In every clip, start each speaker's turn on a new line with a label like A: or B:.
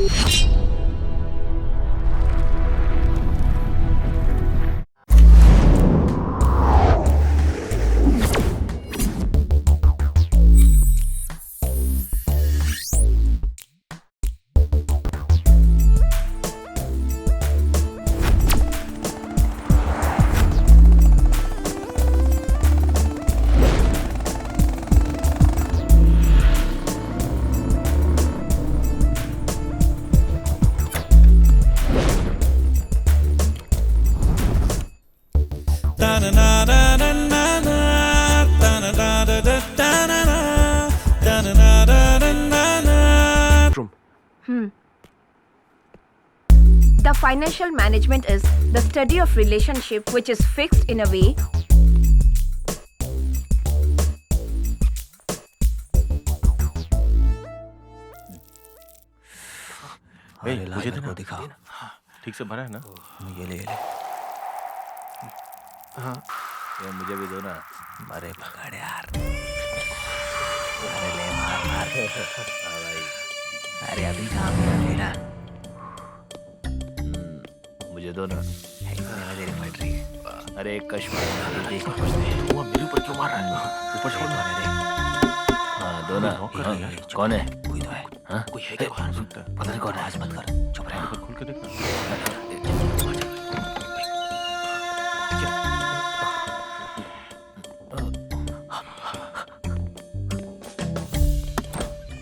A: The financial management is the study of relationship which is fixed in a way
B: मुझे तो दिखा।
C: ठीक से भरा है ना?
B: ये ले।
C: हाँ ये मुझे भी दो ना।
B: अरे पकड़ यार। अरे ले मार।
C: हाँ भाई।
B: अरे अभी कहाँ पे लेना?
C: मुझे दो ना।
B: मेरी फट रही है।
C: अरे एक कश मार देख। वो मेरे ऊपर क्यों मार रहा है? ऊपर छोड़ दे। हाँ दो ना। कौन है?
B: कोई तो है।
C: हाँ
B: कोई है क्या बाहर? पता नहीं कौन है। आज मत कर। चुप रह।
C: खोल के देखना।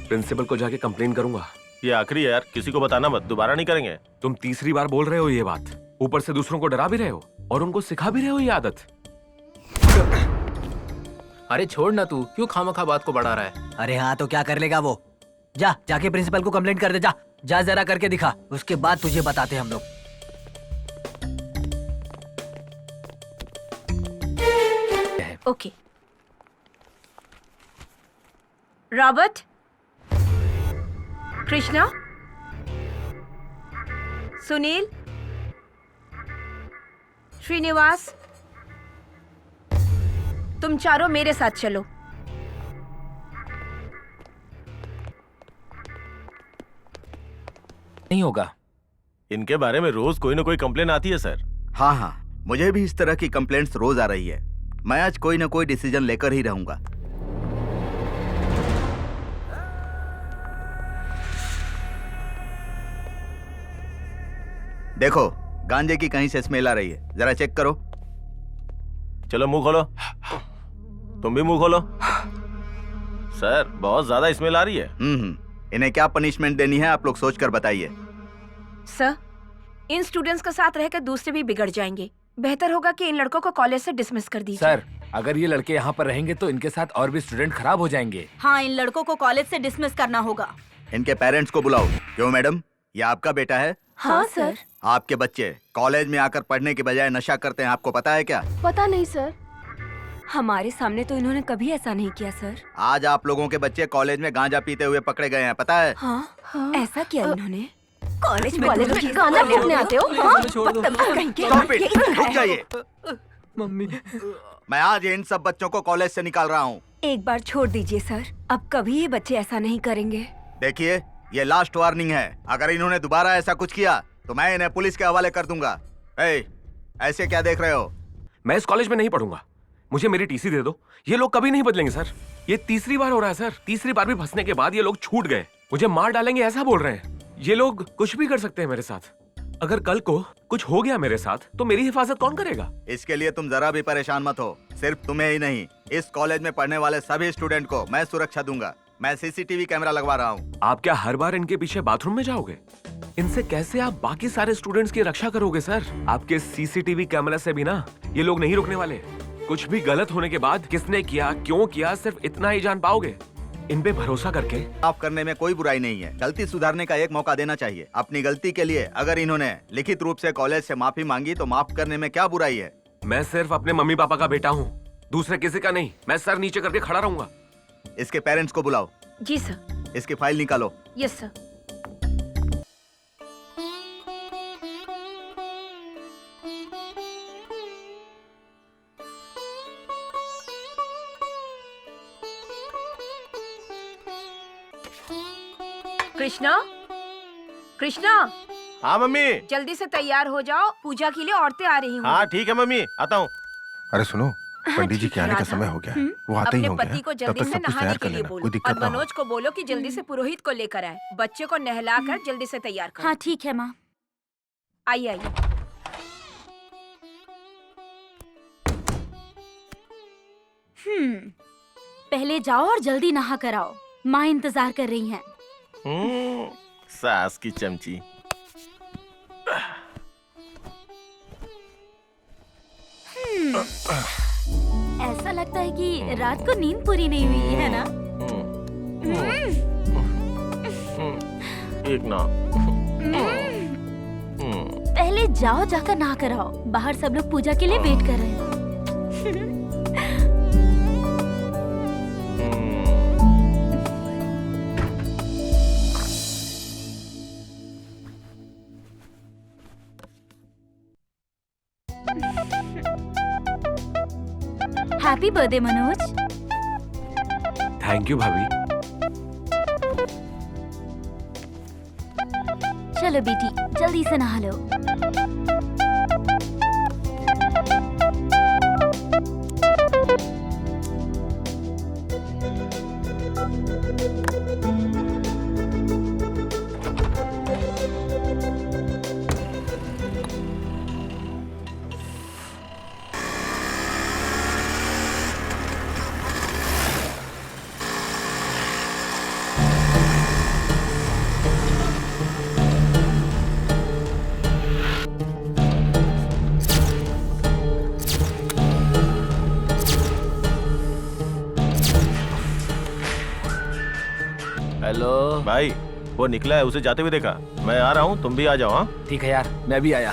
D: प्रिंसिपल को जाके कंप्लेन करूंगा।
C: ये आखिरी है यार, किसी को बताना मत, दोबारा नहीं करेंगे।
D: तुम तीसरी बार बोल रहे हो ये बात, ऊपर से दूसरों को डरा भी रहे हो और उनको सिखा भी रहे हो ये आदत।
E: अरे छोड़ ना, तू क्यों खामखा बात को बढ़ा रहा है?
B: अरे हाँ तो क्या कर लेगा वो? जाके प्रिंसिपल को कंप्लेंट कर दे। जा जरा करके दिखा, उसके बाद तुझे बताते हम लोग।
A: ओके। रॉबर्ट, कृष्णा, सुनील, श्रीनिवास, तुम चारों मेरे साथ चलो।
E: नहीं होगा।
C: इनके बारे में रोज कोई ना कोई कंप्लेन आती है सर।
F: हाँ, मुझे भी इस तरह की कंप्लेंट्स रोज आ रही है। मैं आज कोई ना कोई डिसीजन लेकर ही रहूंगा। देखो, गांजे की कहीं से स्मेल आ रही है, जरा चेक करो।
C: चलो मुंह खोलो। तुम भी मुंह खोलो। सर बहुत ज्यादा स्मेल आ रही है।
F: इन्हें क्या पनिशमेंट देनी है आप लोग सोच कर बताइए।
A: सर, इन स्टूडेंट्स के साथ रहकर दूसरे भी बिगड़ जाएंगे। बेहतर होगा कि इन लड़कों को कॉलेज से डिसमिस कर दीजिए।
E: सर, अगर ये लड़के यहाँ पर रहेंगे तो इनके साथ और भी स्टूडेंट खराब हो जाएंगे।
G: हाँ, इन लड़कों को कॉलेज से डिसमिस करना होगा।
F: इनके पेरेंट्स को बुलाओ। क्यों मैडम, ये आपका बेटा है?
G: हाँ सर।
F: आपके बच्चे कॉलेज में आकर पढ़ने के बजाय नशा करते हैं, आपको पता है क्या?
G: पता नहीं सर, हमारे सामने तो इन्होंने कभी ऐसा नहीं किया सर।
F: आज आप लोगों के बच्चे कॉलेज में गांजा पीते हुए पकड़े गए हैं, पता है?
G: हाँ, ऐसा किया इन्होंने? कॉलेज में
A: गांजा पीने आते हो?
F: रुक जाइए।
E: मम्मी,
F: मैं आज इन सब बच्चों को कॉलेज से निकाल रहा हूँ।
G: एक बार छोड़ दीजिए सर, अब कभी ये बच्चे ऐसा नहीं करेंगे।
F: देखिए, ये लास्ट वार्निंग है। अगर इन्होंने दोबारा ऐसा कुछ किया तो मैं इन्हें पुलिस के हवाले कर दूंगा। ऐसे क्या देख रहे हो?
D: मैं इस कॉलेज में नहीं पढ़ूंगा, मुझे मेरी टीसी दे दो। ये लोग कभी नहीं बदलेंगे सर। ये तीसरी बार हो रहा है सर। तीसरी बार भी फंसने के बाद ये लोग छूट गए, मुझे मार डालेंगे ऐसा बोल रहे हैं। ये लोग कुछ भी कर सकते हैं मेरे साथ। अगर कल को कुछ हो गया मेरे साथ तो मेरी हिफाजत कौन करेगा?
F: इसके लिए तुम जरा भी परेशान मत हो। सिर्फ तुम्हें ही नहीं, इस कॉलेज में पढ़ने वाले सभी स्टूडेंट को मैं सुरक्षा दूंगा। मैं सीसीटीवी कैमरा लगवा रहा हूँ।
D: आप क्या हर बार इनके पीछे बाथरूम में जाओगे? इनसे कैसे आप बाकी सारे स्टूडेंट्स की रक्षा करोगे सर? आपके सीसीटीवी कैमरा से भी ना ये लोग नहीं रुकने वाले। कुछ भी गलत होने के बाद किसने किया, क्यों किया, सिर्फ इतना ही जान पाओगे। इन पे भरोसा करके
F: माफ करने में कोई बुराई नहीं है। गलती सुधारने का एक मौका देना चाहिए। अपनी गलती के लिए अगर इन्होंने लिखित रूप से कॉलेज से माफी मांगी तो माफ करने में क्या बुराई है?
D: मैं सिर्फ अपने मम्मी पापा का बेटा हूँ, दूसरे किसी का नहीं। मैं सर नीचे करके खड़ा रहूंगा।
F: इसके पेरेंट्स को बुलाओ।
A: जी सर।
F: इसकी फाइल निकालो।
A: Yes sir. कृष्णा, कृष्णा,
C: हाँ मम्मी।
A: जल्दी से तैयार हो जाओ, पूजा के लिए औरतें आ रही
C: हाँ
A: होंगी।
C: ठीक है मम्मी, आता हूँ।
D: अरे सुनो, पंडित जी के आने का
A: राधा,
D: समय हो गया है। वो आते ही
A: अपने
D: होंगे।
A: पति को
D: तब
A: जल्दी
D: तक
A: से
D: सब कुछ
A: नहाने
D: तैयार
A: के
D: कर
A: लिए
D: लेना,
A: बोलो
D: कोई
A: और
D: दिक्कत ना हो।
A: मनोज को बोलो कि जल्दी से पुरोहित को लेकर आए। बच्चे को नहलाकर जल्दी से तैयार करो।
G: हाँ ठीक है माँ।
A: आइए आइए।
G: पहले जाओ और जल्दी नहा कर आओ, माँ इंतजार कर रही हैं।
C: सास की चमची।
G: ऐसा लगता है कि रात को नींद पूरी नहीं हुई है ना?
C: एक ना।
G: पहले जाओ, जाकर नहा कर आओ। बाहर सब लोग पूजा के लिए वेट कर रहे हैं। Happy birthday Manoj.
D: Thank you भाभी।
G: चलो बेटी, जल्दी से नहा लो।
C: हेलो भाई, वो निकला है, उसे जाते हुए देखा। मैं आ रहा हूँ, तुम भी आ जाओ। हाँ
E: ठीक है यार, मैं भी आया।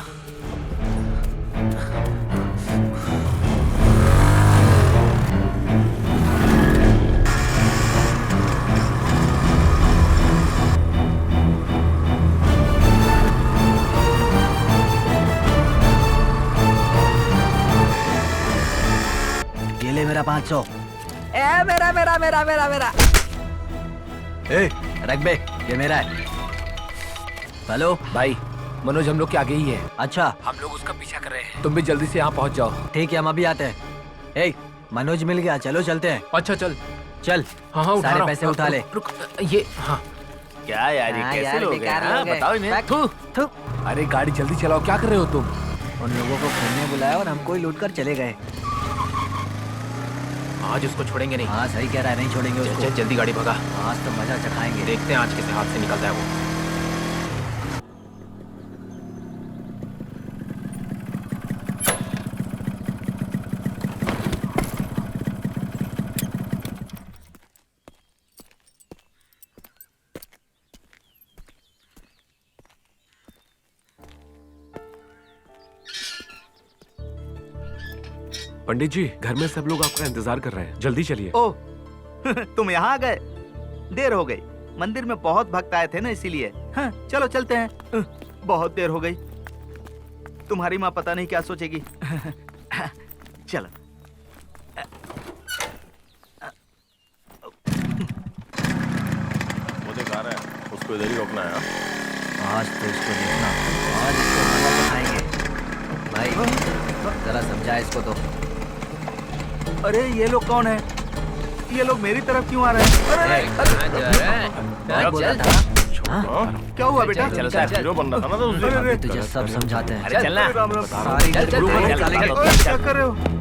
B: ये ले मेरा 500। ए मेरा मेरा मेरा मेरा मेरा। ए रख बे, ये मेरा है। हेलो
E: भाई, मनोज हम लोग के आगे ही है।
B: अच्छा
E: हम लोग उसका पीछा कर रहे हैं। तुम भी जल्दी से यहाँ पहुँच जाओ।
B: ठीक है, हम अभी आते हैं। ए मनोज मिल गया, चलो चलते हैं।
E: अच्छा चल।
B: चल
E: हाँ हाँ, उठा
B: सारे
E: रहा हूँ।
B: पैसे उठा ले।
E: रुक, ये हाँ।
C: क्या यार, ये
B: हाँ
C: कैसे
B: यार,
C: लोग हैं?
B: बेकार
C: हाँ,
B: लोग हैं।
C: बताओ इन्हें।
B: थू, थू।
E: अरे गाड़ी जल्दी चलाओ, क्या कर रहे हो तुम?
B: उन लोगों को घूमने बुलाया और हमको ही लूट कर चले गए।
E: आज उसको छोड़ेंगे नहीं।
B: हाँ सही कह रहा है, नहीं छोड़ेंगे उसको।
E: चल जल्दी गाड़ी भगा।
B: आज तो मजा चखाएंगे।
E: देखते हैं आज किस हाथ से निकलता है वो।
D: पंडित जी, घर में सब लोग आपका इंतजार कर रहे हैं, जल्दी चलिए।
F: ओह तुम यहाँ आ गए, देर हो गई। मंदिर में बहुत भक्त आए थे ना, इसीलिए। हाँ, चलो चलते हैं। बहुत देर हो गई। तुम्हारी माँ पता नहीं क्या सोचेगी। चलो।
C: वो देख आ रहा है, उसको इधर ही रोकना है। हाँ?
B: आज तो इसको देखना, आज इसको मजा चखाएंगे। भाई जरा समझा इसको तो।
F: अरे ये लोग कौन है? ये लोग मेरी तरफ क्यों आ रहे हैं? अरे,
B: मैं बोला था। हाँ?
C: हाँ?
F: क्या हुआ बेटा?
C: हीरो बनना था ना तो उस
F: अरे,
C: दिन।
B: तुझे सब समझाते हैं।
F: अरे राम राम।
B: सारी गलती को निकालेंगे।
F: ओए, क्या कर रहे हो?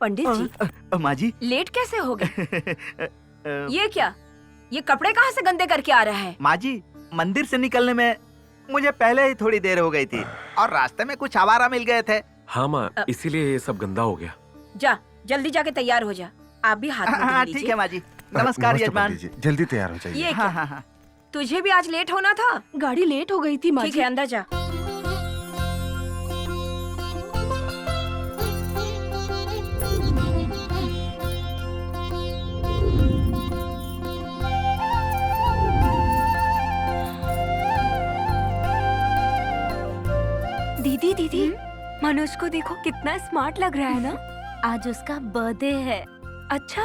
A: पंडित जी
F: माँ जी
A: लेट कैसे हो गए? ये क्या? ये कपड़े कहाँ से गंदे करके आ रहा है?
F: माँ जी मंदिर से निकलने में मुझे पहले ही थोड़ी देर हो गई थी और रास्ते में कुछ आवारा मिल गए थे।
D: हाँ माँ, इसीलिए ये सब गंदा हो गया।
A: जा जल्दी जाके तैयार हो जा। आप भी हाथ में
F: हाँ
A: धो
F: ठीक
A: लीजिए।
F: है माँ जी। नमस्कार यजमान।
H: जल्दी तैयार हो जाइए।
A: ये
F: हाँ
A: क्या?
F: हाँ हाँ।
A: तुझे भी आज लेट होना था?
I: गाड़ी लेट हो गई थी माँ
A: ठीक
I: जी।
A: है अंदर जा।
G: दीदी दीदी मनोज को देखो कितना स्मार्ट लग रहा है ना। आज उसका बर्थडे है।
A: अच्छा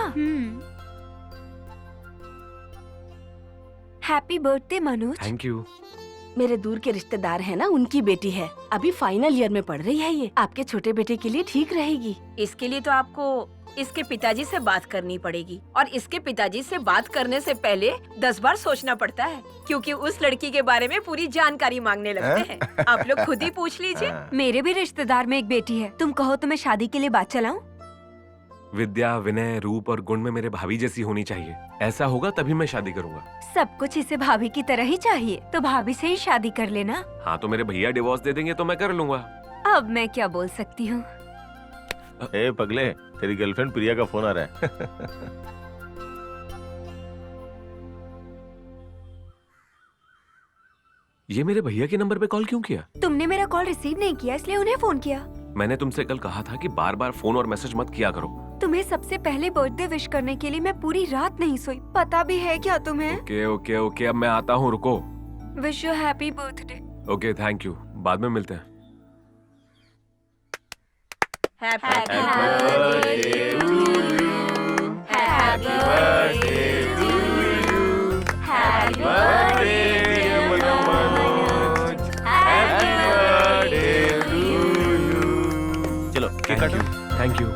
G: happy birthday Manoj.
D: Thank you.
I: मेरे दूर के रिश्तेदार हैं ना, उनकी बेटी है, अभी फाइनल ईयर में पढ़ रही है। ये आपके छोटे बेटे के लिए ठीक रहेगी।
A: इसके लिए तो आपको इसके पिताजी से बात करनी पड़ेगी और इसके पिताजी से बात करने से पहले 10 बार सोचना पड़ता है क्योंकि उस लड़की के बारे में पूरी जानकारी मांगने लगते हैं। आप लोग खुद ही पूछ लीजिए।
G: मेरे भी रिश्तेदार में एक बेटी है। तुम कहो तो मैं शादी के लिए बात चलाऊं?
D: विद्या, विनय, रूप और गुण में मेरे भाभी जैसी होनी चाहिए। ऐसा होगा तभी मैं शादी करूंगा।
G: सब कुछ इसे भाभी की तरह ही चाहिए, तो भाभी से ही शादी कर लेना।
D: हाँ तो मेरे भैया डिवोर्स दे देंगे तो मैं कर लूंगा।
G: अब मैं क्या बोल सकती हूँ।
C: ए पगले, तेरी गर्लफ्रेंड प्रिया का फोन आ रहा है।
D: ये मेरे भैया के नंबर पे कॉल क्यों किया?
G: तुमने मेरा कॉल रिसीव नहीं किया इसलिए उन्हें फोन किया।
D: मैंने तुमसे कल कहा था कि बार बार फोन और मैसेज मत किया करो।
G: तुम्हें सबसे पहले बर्थडे विश करने के लिए मैं पूरी रात नहीं सोई। पता भी है क्या तुम्हें?
D: ओके ओके ओके, अब मैं आता हूँ, रुको।
G: Wish you happy birthday.
D: Okay thank you, बाद में मिलते हैं।
A: Happy birthday to you. Happy birthday to you. Happy birthday dear Manoj. Happy birthday to you.
C: चलो केक काटो।
D: Thank you.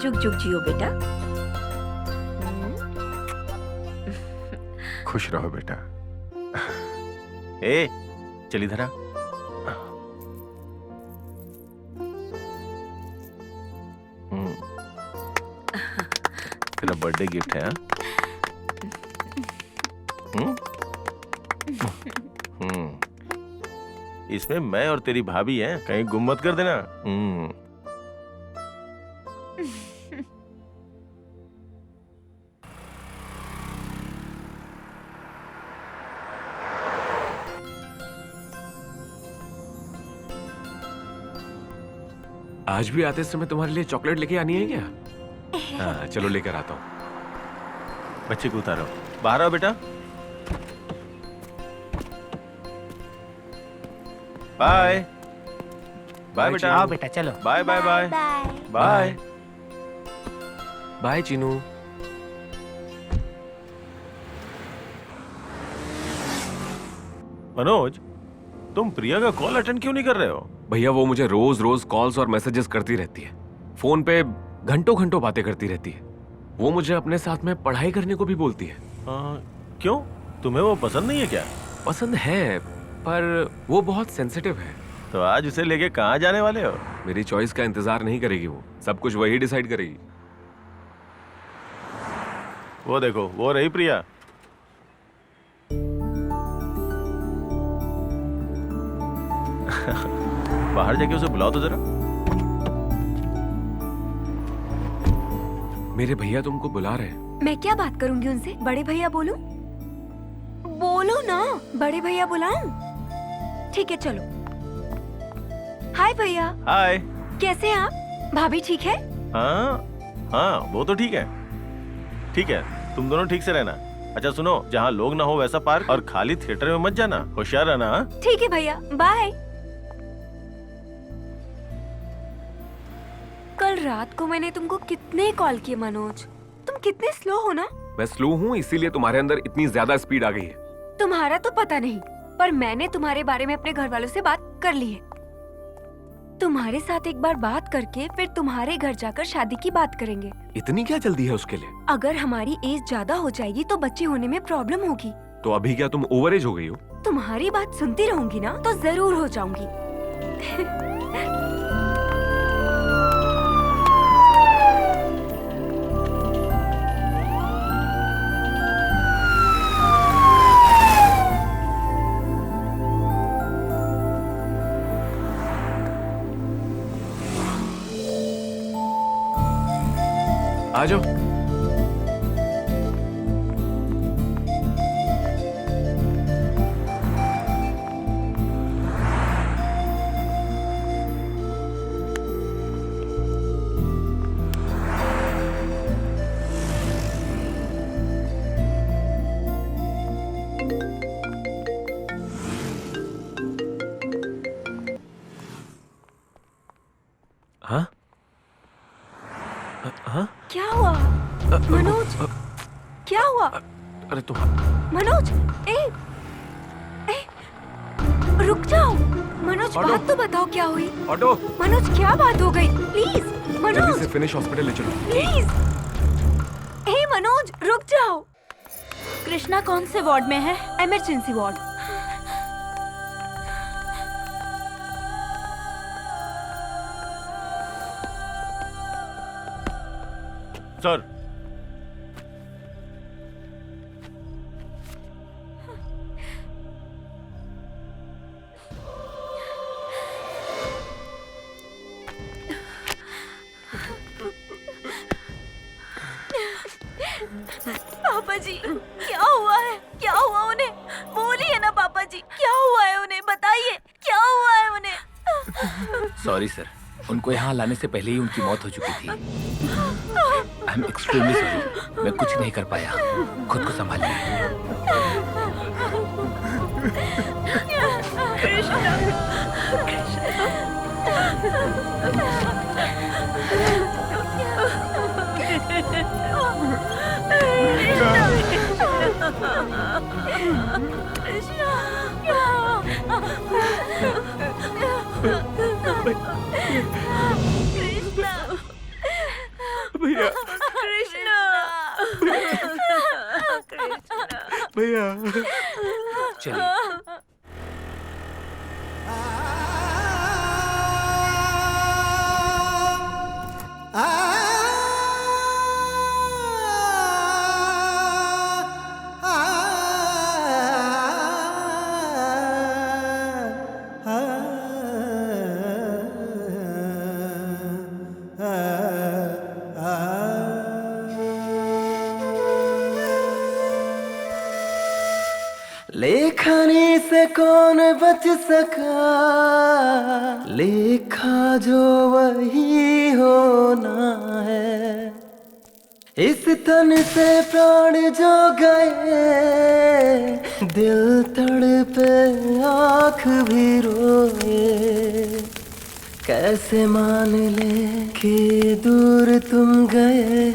A: जुग जुग जियो बेटा।
H: खुश रहो बेटा।
C: ए चल इधर आ। तेरा बर्थडे गिफ्ट है। इसमें मैं और तेरी भाभी हैं, कहीं गुम मत कर देना।
D: आज भी आते समय तुम्हारे लिए चॉकलेट लेके आनी है क्या? हाँ चलो लेकर आता हूँ।
C: बच्चे को उतारो, बाहर आओ बेटा। बाय बाय बेटा।
E: आओ बेटा चलो।
C: Bye bye bye bye.
D: Bye Chinu.
C: Manoj, तुम प्रिया का कॉल अटेंड क्यों नहीं कर रहे हो?
D: भैया वो मुझे रोज रोज कॉल्स और मैसेजेस करती रहती है, फोन पे घंटों घंटों बातें करती रहती है। वो मुझे अपने साथ में पढ़ाई करने को भी बोलती है।
C: क्यों, तुम्हें वो पसंद नहीं है क्या?
D: पसंद है पर वो बहुत सेंसिटिव है।
C: तो आज उसे लेके कहाँ जाने वाले हो?
D: मेरी चॉइस का इंतजार नहीं करेगी, वो सब कुछ वही डिसाइड करेगी।
C: वो देखो, वो रही प्रिया। बाहर जाके उसे बुलाओ तो जरा।
D: मेरे भैया तुमको बुला रहे हैं।
A: मैं क्या बात करूंगी उनसे? बड़े भैया बोलूं? बोलो ना, बड़े भैया बुलाऊं? ठीक है चलो। हाय भैया।
C: हाय।
A: कैसे हैं आप? भाभी ठीक है?
C: हाँ हाँ, वो तो ठीक है। ठीक है, तुम दोनों ठीक से रहना। अच्छा सुनो, जहाँ लोग ना हो वैसा पार्क और खाली थिएटर में मत जाना, होशियार रहना। हाँ?
A: ठीक है भैया, बाय। कल रात को मैंने तुमको कितने कॉल किए मनोज, तुम कितने स्लो हो ना।
D: मैं स्लो हूँ इसीलिए तुम्हारे अंदर इतनी ज्यादा स्पीड आ गई है।
A: तुम्हारा तो पता नहीं, पर मैंने तुम्हारे बारे में अपने घर वालों से बात कर ली है। तुम्हारे साथ एक बार बात करके फिर तुम्हारे घर जाकर शादी की बात करेंगे।
D: इतनी क्या जल्दी है उसके लिए?
A: अगर हमारी एज ज्यादा हो जाएगी तो बच्चे होने में प्रॉब्लम होगी।
D: तो अभी क्या तुम ओवर एज हो गई हो?
A: तुम्हारी बात सुनती रहूंगी ना तो जरूर हो जाऊंगी।
D: आ जाओ। हाँ हाँ,
A: क्या हुआ मनोज? क्या हुआ
D: अरे तुम
A: मनोज? रुक जाओ मनोज,
D: ऑटो।
A: बात तो बताओ क्या हुई?
D: ऑटो,
A: मनोज क्या बात हो गई? प्लीज
D: जल्दी
A: मनोज,
D: से फिनिश हॉस्पिटल ले चलो।
A: प्लीज। मनोज रुक जाओ।
G: कृष्णा कौन से वार्ड में है?
A: Emergency ward.
C: सर,
A: पापा जी क्या हुआ है? क्या हुआ उन्हें? बोलिए ना पापा जी, क्या हुआ है उन्हें? बताइए क्या हुआ है उन्हें?
E: सॉरी सर, उनको यहाँ लाने से पहले ही उनकी मौत हो चुकी थी। आई एम एक्सट्रीमली सॉरी, मैं कुछ नहीं कर पाया। खुद को संभालिए।
D: भैया भैया
E: चलिए।
H: आ लेखनी से कौन बच सका, लेखा जो वही होना है। इस तन से प्राण जो गए, दिल तड़पे आँख भी रोए। कैसे मान ले कि दूर तुम गए,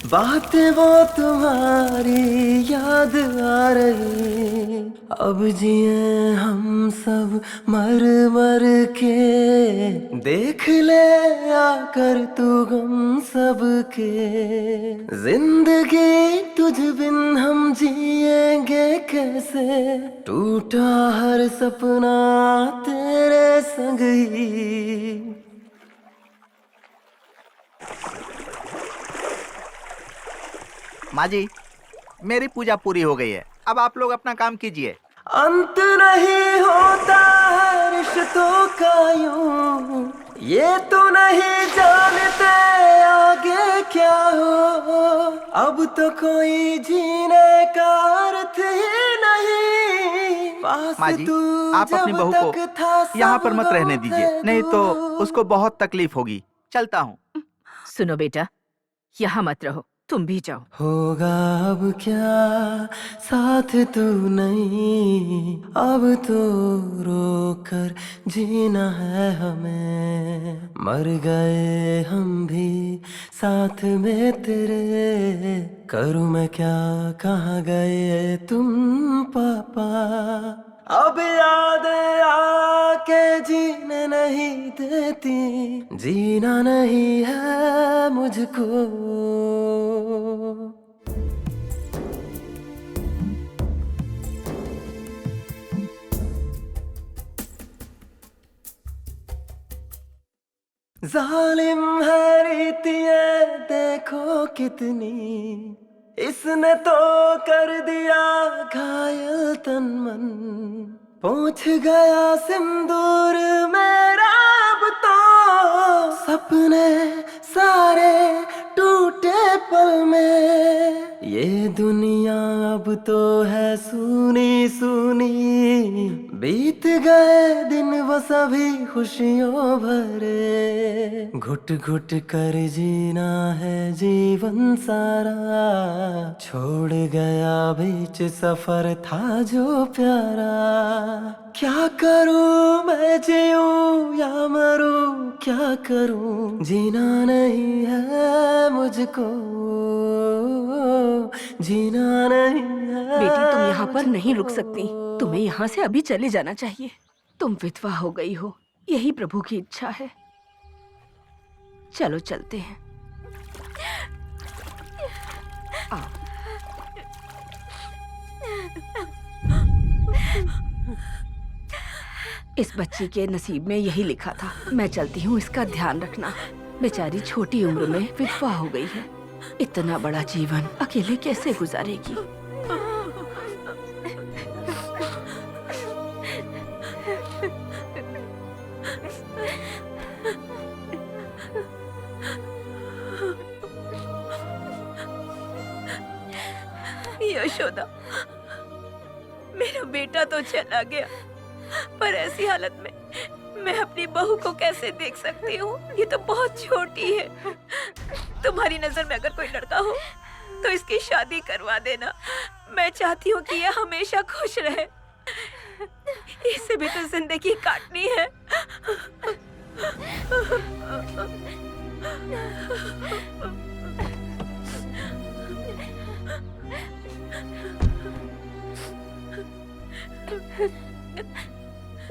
H: बातें वो तुम्हारी याद आ रही। अब जिए हम सब मर मर के, देख ले आकर तू गम सब के। जिंदगी तुझ बिन हम जिएंगे कैसे, टूटा हर सपना तेरे संग ही।
F: माँ जी, मेरी पूजा पूरी हो गई है, अब आप लोग अपना काम कीजिए।
H: अंत नहीं होता है रिश्तों का यूं, ये तो नहीं जानते आगे क्या हो। अब तो कोई जीने का अर्थ ही नहीं।
F: माँ जी, आप अपनी बहू को यहाँ पर मत रहने दीजिए, नहीं तो उसको बहुत तकलीफ होगी। चलता हूँ।
I: सुनो बेटा, यहाँ मत रहो, तुम भी जाओ।
H: होगा अब क्या साथ तू नहीं, अब तो रोकर जीना है हमें। मर गए हम भी साथ में तेरे, करूँ मैं क्या, कहाँ गए तुम पापा। अब याद आके जीने नहीं देती, जीना नहीं है मुझको। जालिम है रीतियाँ देखो कितनी, इसने तो कर दिया घायल तन मन। पहुंच गया सिंदूर मेरा, अब तो सपने सारे टूटे पल में। ये दुनिया अब तो है सूनी सूनी, बीत गए दिन वो सभी खुशियों भरे। घुट घुट कर जीना है जीवन सारा, छोड़ गया बीच सफर था जो प्यारा। क्या करूं मैं, जीऊं या मरूं, क्या करूं, जीना नहीं है मुझको, जीना नहीं है।
I: बेटी, तुम यहाँ पर नहीं रुक सकती, तुम्हें यहाँ से अभी चले जाना चाहिए। तुम विधवा हो गई हो, यही प्रभु की इच्छा है। चलो चलते हैं। आओ। इस बच्ची के नसीब में यही लिखा था। मैं चलती हूँ, इसका ध्यान रखना। बेचारी छोटी उम्र में विधवा हो गई है, इतना बड़ा जीवन अकेले कैसे गुजारेगी।
A: यशोदा, मेरा बेटा तो चला गया, पर ऐसी हालत में मैं अपनी बहू को कैसे देख सकती हूँ? ये तो बहुत छोटी है। तुम्हारी नजर में अगर कोई लड़का हो तो इसकी शादी करवा देना। मैं चाहती हूँ कि ये हमेशा खुश रहे। इसे भी तो जिंदगी काटनी है।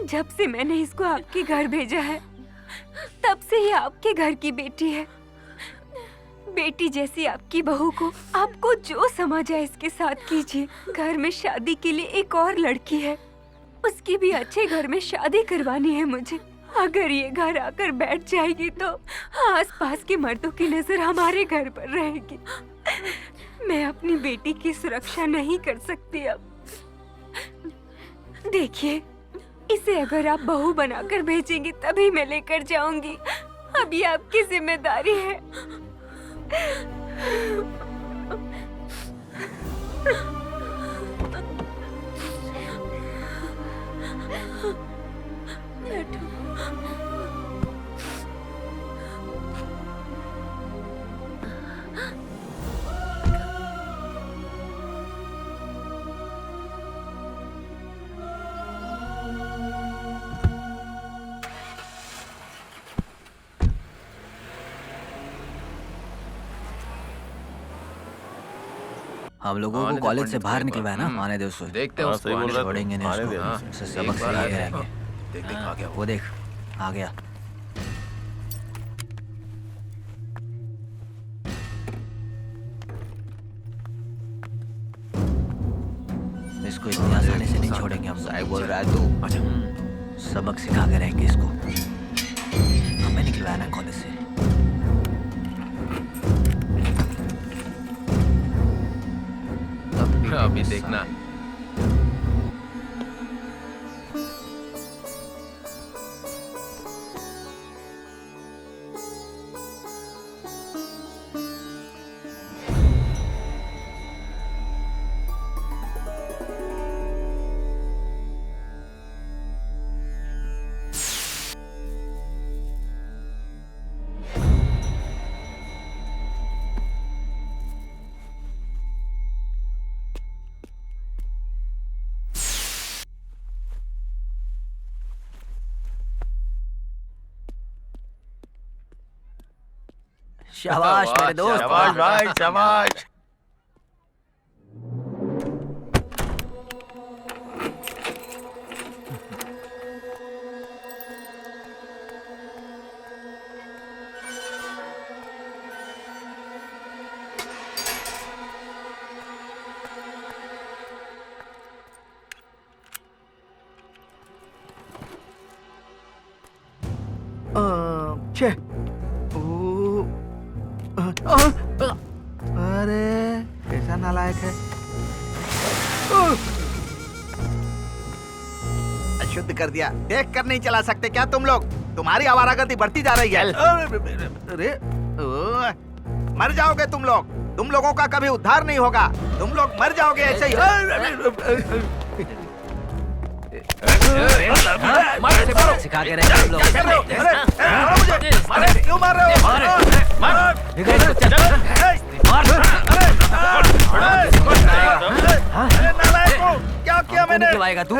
J: जब से मैंने इसको आपके घर भेजा है, तब से ही आपके घर की बेटी है। बेटी जैसी आपकी बहू को आपको जो समझ आए इसके साथ कीजिए। घर में शादी के लिए एक और लड़की है, उसकी भी अच्छे घर में शादी करवानी है मुझे। अगर ये घर आकर बैठ जाएगी तो आसपास के मर्दों की नजर हमारे घर पर रहेगी। मैं अपनी बेटी की सुरक्षा नहीं कर सकती अब। देखिए, इसे अगर आप बहू बनाकर भेजेंगी तभी मैं लेकर जाऊंगी। अब ये आपकी जिम्मेदारी है।
B: हम लोगों को
E: आने दे
B: कॉलेज से
E: पंडित को
B: बाहर
E: एक
B: निकलवाया ना,
E: बार।
B: आने दे उसको।
E: देखते हैं
C: हाँ,
E: उसको
C: सही बोल
E: आने
C: रहा
E: दे।
C: है।
B: छोड़ेंगे नहीं
C: आने
B: उसको,
C: दे।
E: हाँ,
B: उससे
E: एक
B: सबक
E: बार
B: सिखा
E: आ
B: के
E: गया।
B: रहेंगे।
E: देख देख आ गया
B: वो देख, आ गया। इसको इतनी आसानी से नहीं छोड़ेंगे हम लोग।
E: साहब बोल रहा है तू। अच्छा
B: सबक सिखा के रहेंगे इसको। हमें निकलवाया ना कॉलेज से।
E: अभी देखना।
B: शाबाश मेरे दोस्त।
C: शाबाश भाई, शाबाश।
F: छे ओ, अरे कैसा नालायक है। अशुद्ध कर दिया। देख कर नहीं चला सकते क्या तुम लोग? तुम्हारी आवारागर्दी बढ़ती जा रही है। अरे ओ, मर जाओगे तुम लोग। तुम लोगों का कभी उद्धार नहीं होगा। तुम लोग मर जाओगे ऐसे ही।
B: सिखा के रहेंगे हम लोग।
F: क्या कर रहे हो? मारो मुझे। अरे क्यों मार रहे हो? अरे नालायक हो, क्या किया मैंने?
B: निकलवाएगा तू?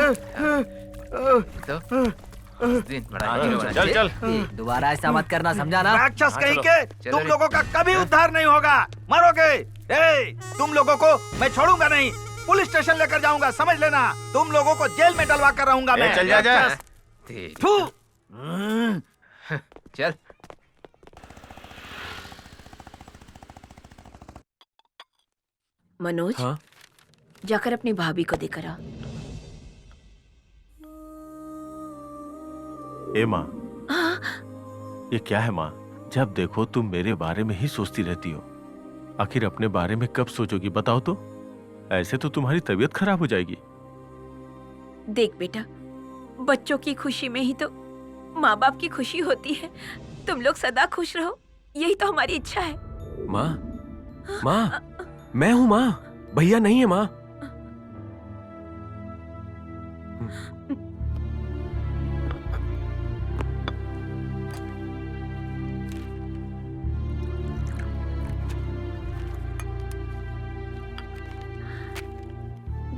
E: उस दिन बड़ा हीरो बना।
C: चल चल।
B: दोबारा ऐसा मत करना, समझा ना?
F: राक्षस
E: हाँ,
F: कहीं
E: चलो।
F: के
E: चलो
F: तुम
E: रे।
F: लोगों का कभी उद्धार नहीं होगा। मरोगे। तुम लोगों को मैं छोड़ूंगा नहीं। पुलिस स्टेशन लेकर जाऊंगा, समझ लेना। तुम लोगों को जेल में डलवा कर रहूंगा मैं।
C: चल जा जा।
F: थू।
E: चल
A: मनोज,
D: हाँ
A: जाकर अपनी भाभी को देकर आ।
C: ए माँ, ये क्या है माँ? जब देखो तुम मेरे बारे में ही सोचती रहती हो। आखिर अपने बारे में कब सोचोगी बताओ तो? ऐसे तो तुम्हारी तबीयत खराब हो जाएगी।
A: देख बेटा, बच्चों की खुशी में ही तो माँ बाप की खुशी होती है। तुम लोग सदा खुश रहो, यही तो हमारी इच्छा है।
D: माँ, माँ, मैं हूँ माँ, भैया नहीं है माँ।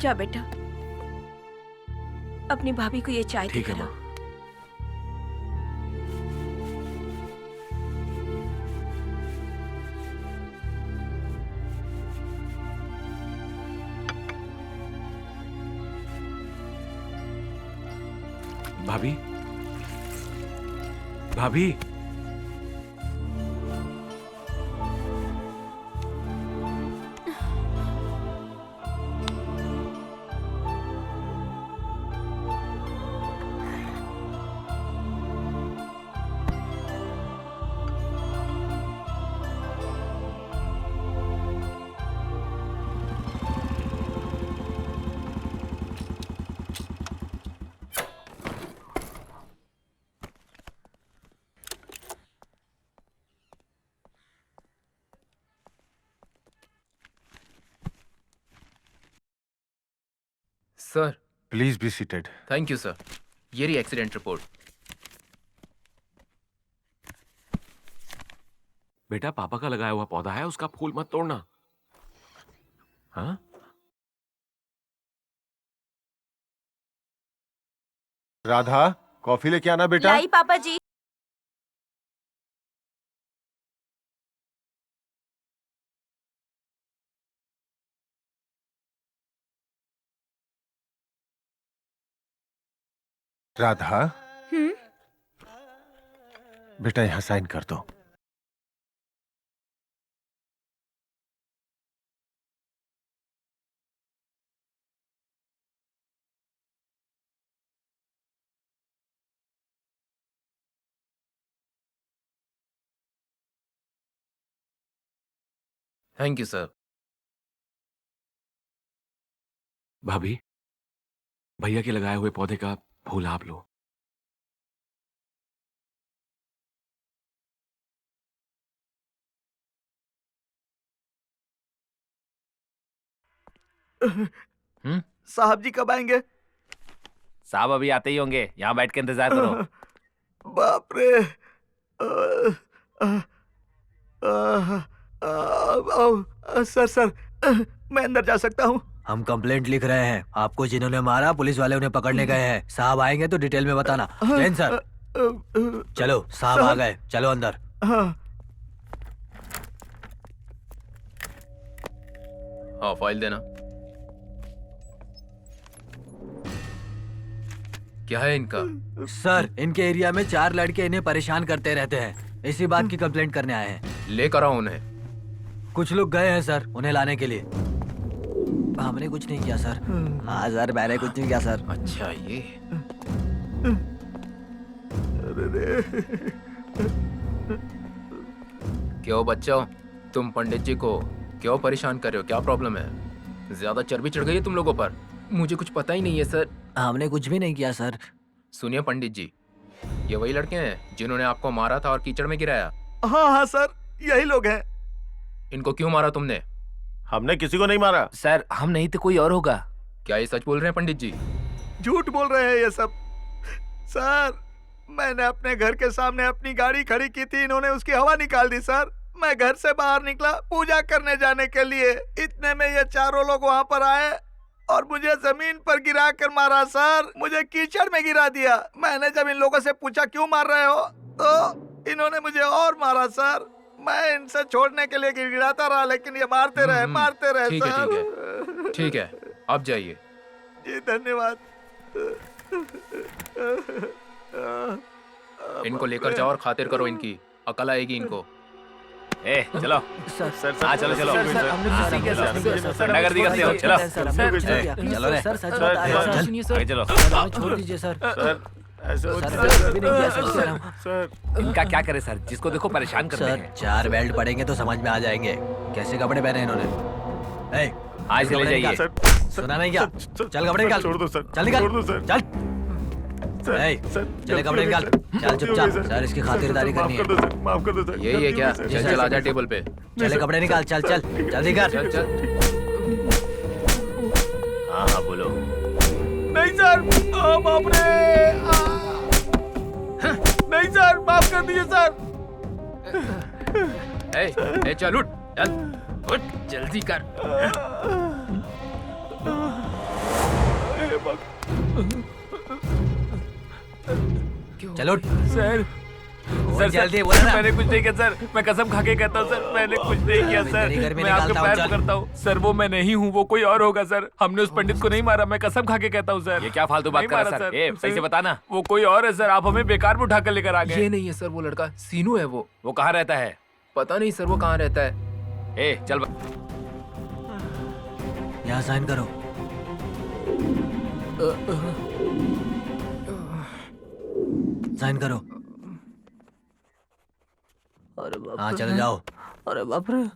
A: जा बेटा, अपनी भाभी को ये चाय
D: ठीक है
A: देकर आ।
D: माँ। भाभी, भाभी,
E: sir.
C: Please be seated.
E: Thank you sir. ये रही एक्सीडेंट रिपोर्ट।
D: बेटा पापा का लगाया हुआ पौधा है, उसका फूल मत तोड़ना। हाँ?
C: राधा, कॉफी लेके आना बेटा।
J: लाई पापा जी।
C: राधा, बेटा यहाँ साइन कर दो।
E: Thank you sir.
D: भाभी, भैया के लगाए हुए पौधे का फूल आप लो।
F: साहब जी कब आएंगे?
E: साहब अभी आते ही होंगे, यहाँ बैठ के इंतजार करो।
F: बाप रे। सर, मैं अंदर जा सकता हूँ?
B: हम कंप्लेंट लिख रहे हैं। आपको जिन्होंने मारा पुलिस वाले उन्हें पकड़ने गए हैं। साहब आएंगे तो डिटेल में बताना। जैन सर, चलो साहब आ गए, चलो अंदर।
E: हाँ, फाइल देना। क्या है इनका?
B: सर, इनके एरिया में 4 लड़के इन्हें परेशान करते रहते हैं। इसी बात की कंप्लेंट करने आए हैं।
E: लेकर आओ उन्हें।
B: कुछ लोग गए हैं सर उन्हें लाने के लिए। हमने कुछ नहीं किया सर। हाँ सर, मैंने कुछ नहीं किया सर।
E: अच्छा ये। क्यों बच्चों, तुम पंडित जी को क्यों परेशान कर रहे हो? क्या प्रॉब्लम है? ज्यादा चर्बी चढ़ गई है तुम लोगों पर? मुझे कुछ पता ही नहीं है सर।
B: हमने कुछ भी नहीं किया सर।
E: सुनिए पंडित जी, ये वही लड़के हैं जिन्होंने आपको मारा था और कीचड़ में गिराया?
F: हाँ सर, यही लोग हैं।
E: इनको क्यों मारा तुमने?
C: हमने किसी को नहीं मारा
E: सर। हम नहीं तो कोई और होगा। क्या ये सच बोल रहे हैं पंडित जी?
F: झूठ बोल रहे हैं ये सब। सर, मैंने अपने घर के सामने अपनी गाड़ी खड़ी की थी, इन्होंने उसकी हवा निकाल दी सर। मैं घर से बाहर निकला पूजा करने जाने के लिए, इतने में ये चारों लोग वहाँ पर आए और मुझे जमीन पर गिरा कर मारा सर। मुझे कीचड़ में गिरा दिया। मैंने जब इन लोगों से पूछा क्यों मार रहे हो, तो इन्होंने मुझे और मारा सर। मैं इनसे छोड़ने के लिए गिराता रहा, लेकिन ये मारते रहे
E: ठीक है,
F: सर।
E: ठीक है, आप जाइए।
F: जी धन्यवाद।
E: इनको लेकर जाओ और खातिर करो इनकी, अकल आएगी इनको। ए चलो
B: सर,
E: हाँ चलो चलो नगर करते हो, चलो चलो रे आगे चलो।
B: छोड़ दीजिए सर।
E: इनका क्या करे सर, जिसको देखो परेशान करते
B: सर,
E: हैं।
B: 4 बेल्ट पड़ेंगे तो समझ में आ जाएंगे कैसे कपड़े पहने इन्होंने।
E: आज से ले जाइए।
B: सुना नहीं क्या? चल कपड़े निकाल।
C: छोड़ दो सर,
B: चल निकाल।
C: छोड़ दो सर।
B: चल चले कपड़े निकाल। चल चुपचाप। सर, इसकी खातिरदारी करनी है।
C: माफ कर दो सर।
E: यही है क्या? चल चल आजा टेबल पे।
B: चले कपड़े निकाल। चल चल जल्दी कर।
E: चल चल। हाँ हाँ बोलो।
F: नहीं सर, बाप रे। नहीं सर, माफ कर दीजिए सर।
E: ए चल उठ, चल उठ जल्दी कर।
B: चलो
D: सर
B: सर जल्दी बोला ना।
D: मैंने कुछ नहीं किया सर, मैं कसम खा के कहता हूँ सर, मैंने कुछ नहीं किया सर।
B: घर में
D: मैं आपके
B: निकालता हूँ,
D: पैर
B: चल।
D: पकड़ता हूँ सर, वो मैं नहीं हूँ, वो कोई और होगा सर। हमने उस पंडित को नहीं मारा, मैं कसम खा के कहता हूँ सर।
E: ये क्या फालतू बात
D: नहीं
E: कर रहा
D: मारा
E: सर? ए सही से बताना।
D: वो कोई और है सर, आप हमें बेकार में उठाकर लेकर आ गए।
E: ये नहीं है सर, वो लड़का सीनू है। वो कहाँ रहता है? पता नहीं सर, वो कहाँ रहता है। ए चल
B: यहाँ साइन करो। साइन करो।
I: अरे बाप
B: हाँ
I: रे।
B: चलो जाओ।
I: अरे बाप रे।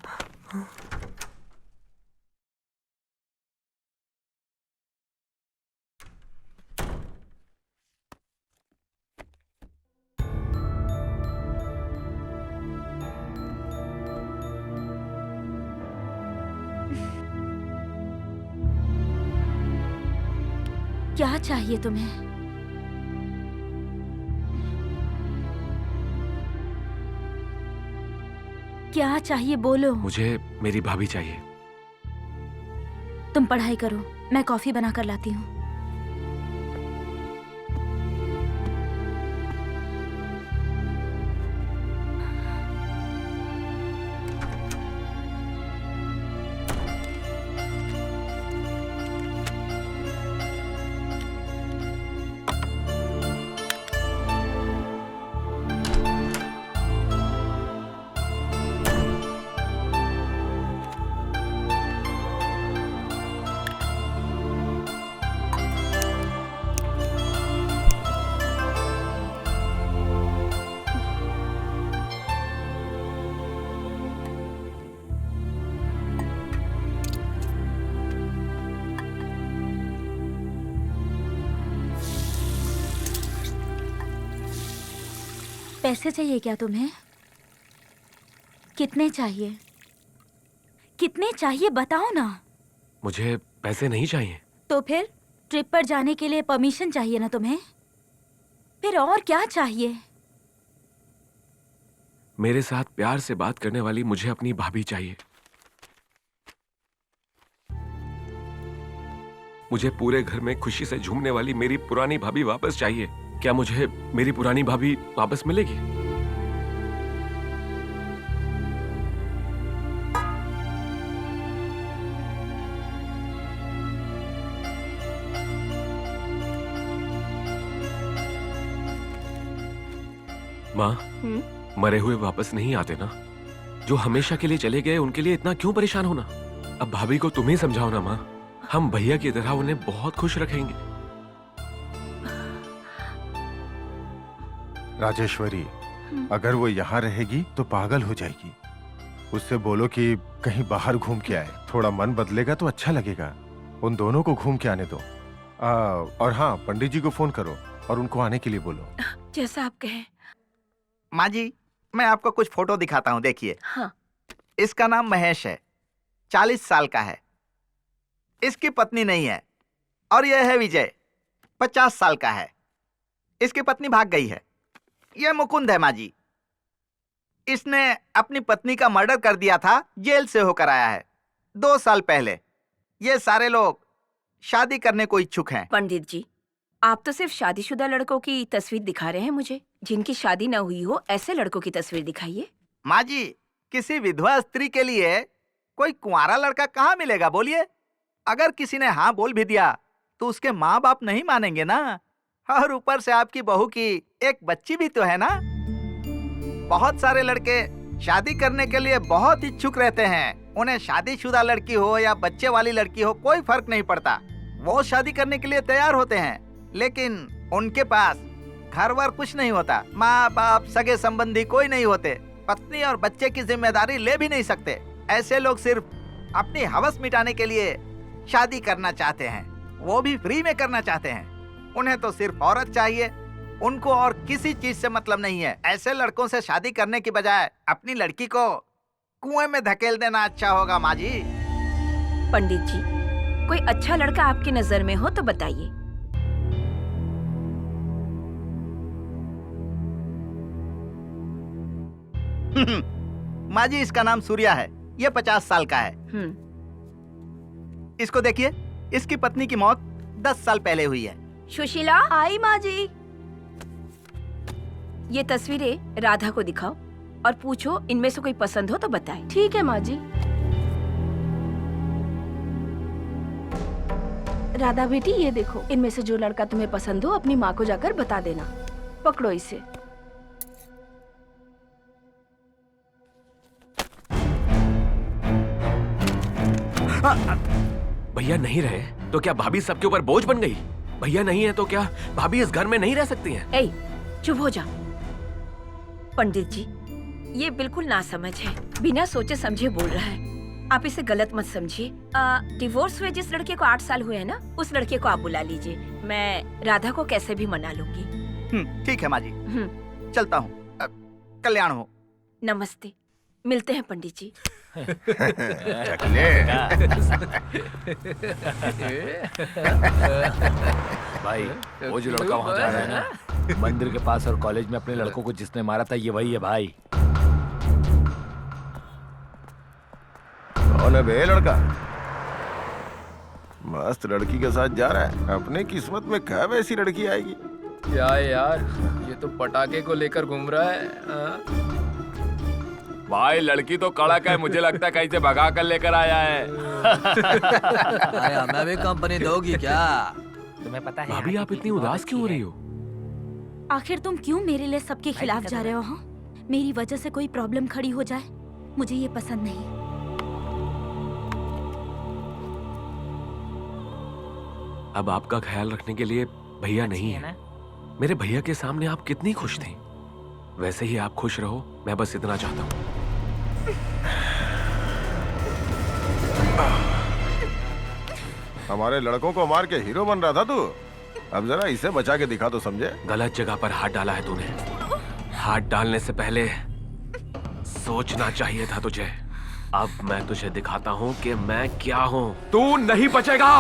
G: क्या चाहिए तुम्हें? क्या चाहिए बोलो।
D: मुझे मेरी भाभी चाहिए।
G: तुम पढ़ाई करो, मैं कॉफी बना कर लाती हूँ। पैसे चाहिए क्या तुम्हें? कितने चाहिए? कितने चाहिए बताओ ना।
D: मुझे पैसे नहीं चाहिए।
G: तो फिर ट्रिप पर जाने के लिए परमिशन चाहिए ना तुम्हें? फिर और क्या चाहिए?
D: मेरे साथ प्यार से बात करने वाली मुझे अपनी भाभी चाहिए। मुझे पूरे घर में खुशी से झूमने वाली मेरी पुरानी भाभी वापस चाहिए। क्या मुझे मेरी पुरानी भाभी वापस मिलेगी? माँ, मरे हुए वापस नहीं आते ना। जो हमेशा के लिए चले गए उनके लिए इतना क्यों परेशान होना? अब भाभी को तुम ही समझाओ ना माँ। हम भैया की तरह उन्हें बहुत खुश रखेंगे।
K: राजेश्वरी, अगर वो यहाँ रहेगी तो पागल हो जाएगी। उससे बोलो कि कहीं बाहर घूम के आए, थोड़ा मन बदलेगा तो अच्छा लगेगा। उन दोनों को घूम के आने दो। और हाँ, पंडित जी को फोन करो और उनको आने के लिए बोलो।
A: जैसा आप कहें।
F: माँ जी, मैं आपको कुछ फोटो दिखाता हूँ, देखिए।
A: हाँ।
F: इसका नाम महेश है, 40 साल का है। इसकी पत्नी नहीं है। और यह है विजय, 50 साल का है। इसकी पत्नी भाग गई है। यह मुकुंद है माँ जी। इसने अपनी पत्नी का मर्डर कर दिया था, जेल से होकर आया है 2 साल पहले। ये सारे लोग शादी करने को इच्छुक हैं।
A: पंडित जी, आप तो सिर्फ शादीशुदा लड़कों की तस्वीर दिखा रहे हैं मुझे। जिनकी शादी न हुई हो ऐसे लड़कों की तस्वीर दिखाइए।
F: माँ जी, किसी विधवा स्त्री के लिए कोई कुंवारा लड़का कहाँ मिलेगा बोलिए? अगर किसी ने हाँ बोल भी दिया तो उसके माँ बाप नहीं मानेंगे ना। और ऊपर से आपकी बहू की एक बच्ची भी तो है ना। बहुत सारे लड़के शादी करने के लिए बहुत इच्छुक रहते हैं। उन्हें शादीशुदा लड़की हो या बच्चे वाली लड़की हो, कोई फर्क नहीं पड़ता। वो शादी करने के लिए तैयार होते हैं, लेकिन उनके पास घर वर कुछ नहीं होता। माँ बाप, सगे संबंधी कोई नहीं होते। पत्नी और बच्चे की जिम्मेदारी ले भी नहीं सकते। ऐसे लोग सिर्फ अपनी हवस मिटाने के लिए शादी करना चाहते हैं, वो भी फ्री में करना चाहते हैं। उन्हें तो सिर्फ औरत चाहिए, उनको और किसी चीज से मतलब नहीं है। ऐसे लड़कों से शादी करने की बजाय अपनी लड़की को कुएं में धकेल देना अच्छा होगा माँ जी।
A: पंडित जी, कोई अच्छा लड़का आपकी नजर में हो तो बताइए।
F: माँ जी, इसका नाम सूर्या है। ये 50 साल का है। इसको देखिए, इसकी पत्नी की मौत 10 साल पहले हुई है।
A: सुशीला,
J: आई माँ जी।
A: ये तस्वीरें राधा को दिखाओ और पूछो इनमें से कोई पसंद हो तो बताए।
J: ठीक है माँ जी।
I: राधा बेटी, ये देखो, इनमें से जो लड़का तुम्हें पसंद हो अपनी माँ को जाकर बता देना। पकड़ो इसे।
D: भैया नहीं रहे तो क्या भाभी सबके ऊपर बोझ बन गई? भैया नहीं है तो क्या भाभी इस घर में नहीं रह सकती हैं?
A: ए, चुप हो जा। पंडित जी, ये बिल्कुल नासमझ है, बिना सोचे समझे बोल रहा है। आप इसे गलत मत समझिए। डिवोर्स हुए जिस लड़के को 8 साल हुए हैं ना, उस लड़के को आप बुला लीजिए। मैं राधा को कैसे भी मना लूंगी।
F: ठीक है माँ जी, चलता हूँ। कल्याण हो।
A: नमस्ते, मिलते हैं पंडित जी।
E: भाई, वो जो लड़का वहाँ जा रहा है ना, मंदिर के पास और कॉलेज में अपने लड़कों को जिसने मारा था, ये वही है भाई।
K: कौन है बे लड़का? मस्त लड़की के साथ जा रहा है। अपने किस्मत में कब ऐसी लड़की आएगी?
E: क्या यार, ये तो पटाखे को लेकर घूम रहा है। भाई, लड़की तो कड़क है। मुझे लगता है कहीं से भगा कर लेकर आया है।
B: हमें भी कंपनी दोगी क्या?
E: तुम्हें पता है
D: भाभी, आप इतनी उदास क्यों हो रही हो?
G: आखिर तुम क्यों मेरे लिए सबके खिलाफ जा रहे हो? हाँ, मेरी वजह से कोई प्रॉब्लम खड़ी हो जाए, मुझे ये पसंद नहीं।
D: अब आपका ख्याल रखने के लिए भैया नहीं है। मेरे भैया के सामने आप कितनी खुश थी, वैसे ही आप खुश रहो। मैं बस इतना चाहता हूँ।
K: हमारे लड़कों को मार के हीरो बन रहा था तू। अब जरा इसे बचा के दिखा तो समझे।
D: गलत जगह पर हाथ डाला है तूने। हाथ डालने से पहले सोचना चाहिए था तुझे। अब मैं तुझे दिखाता हूं कि मैं क्या हूं। तू नहीं बचेगा।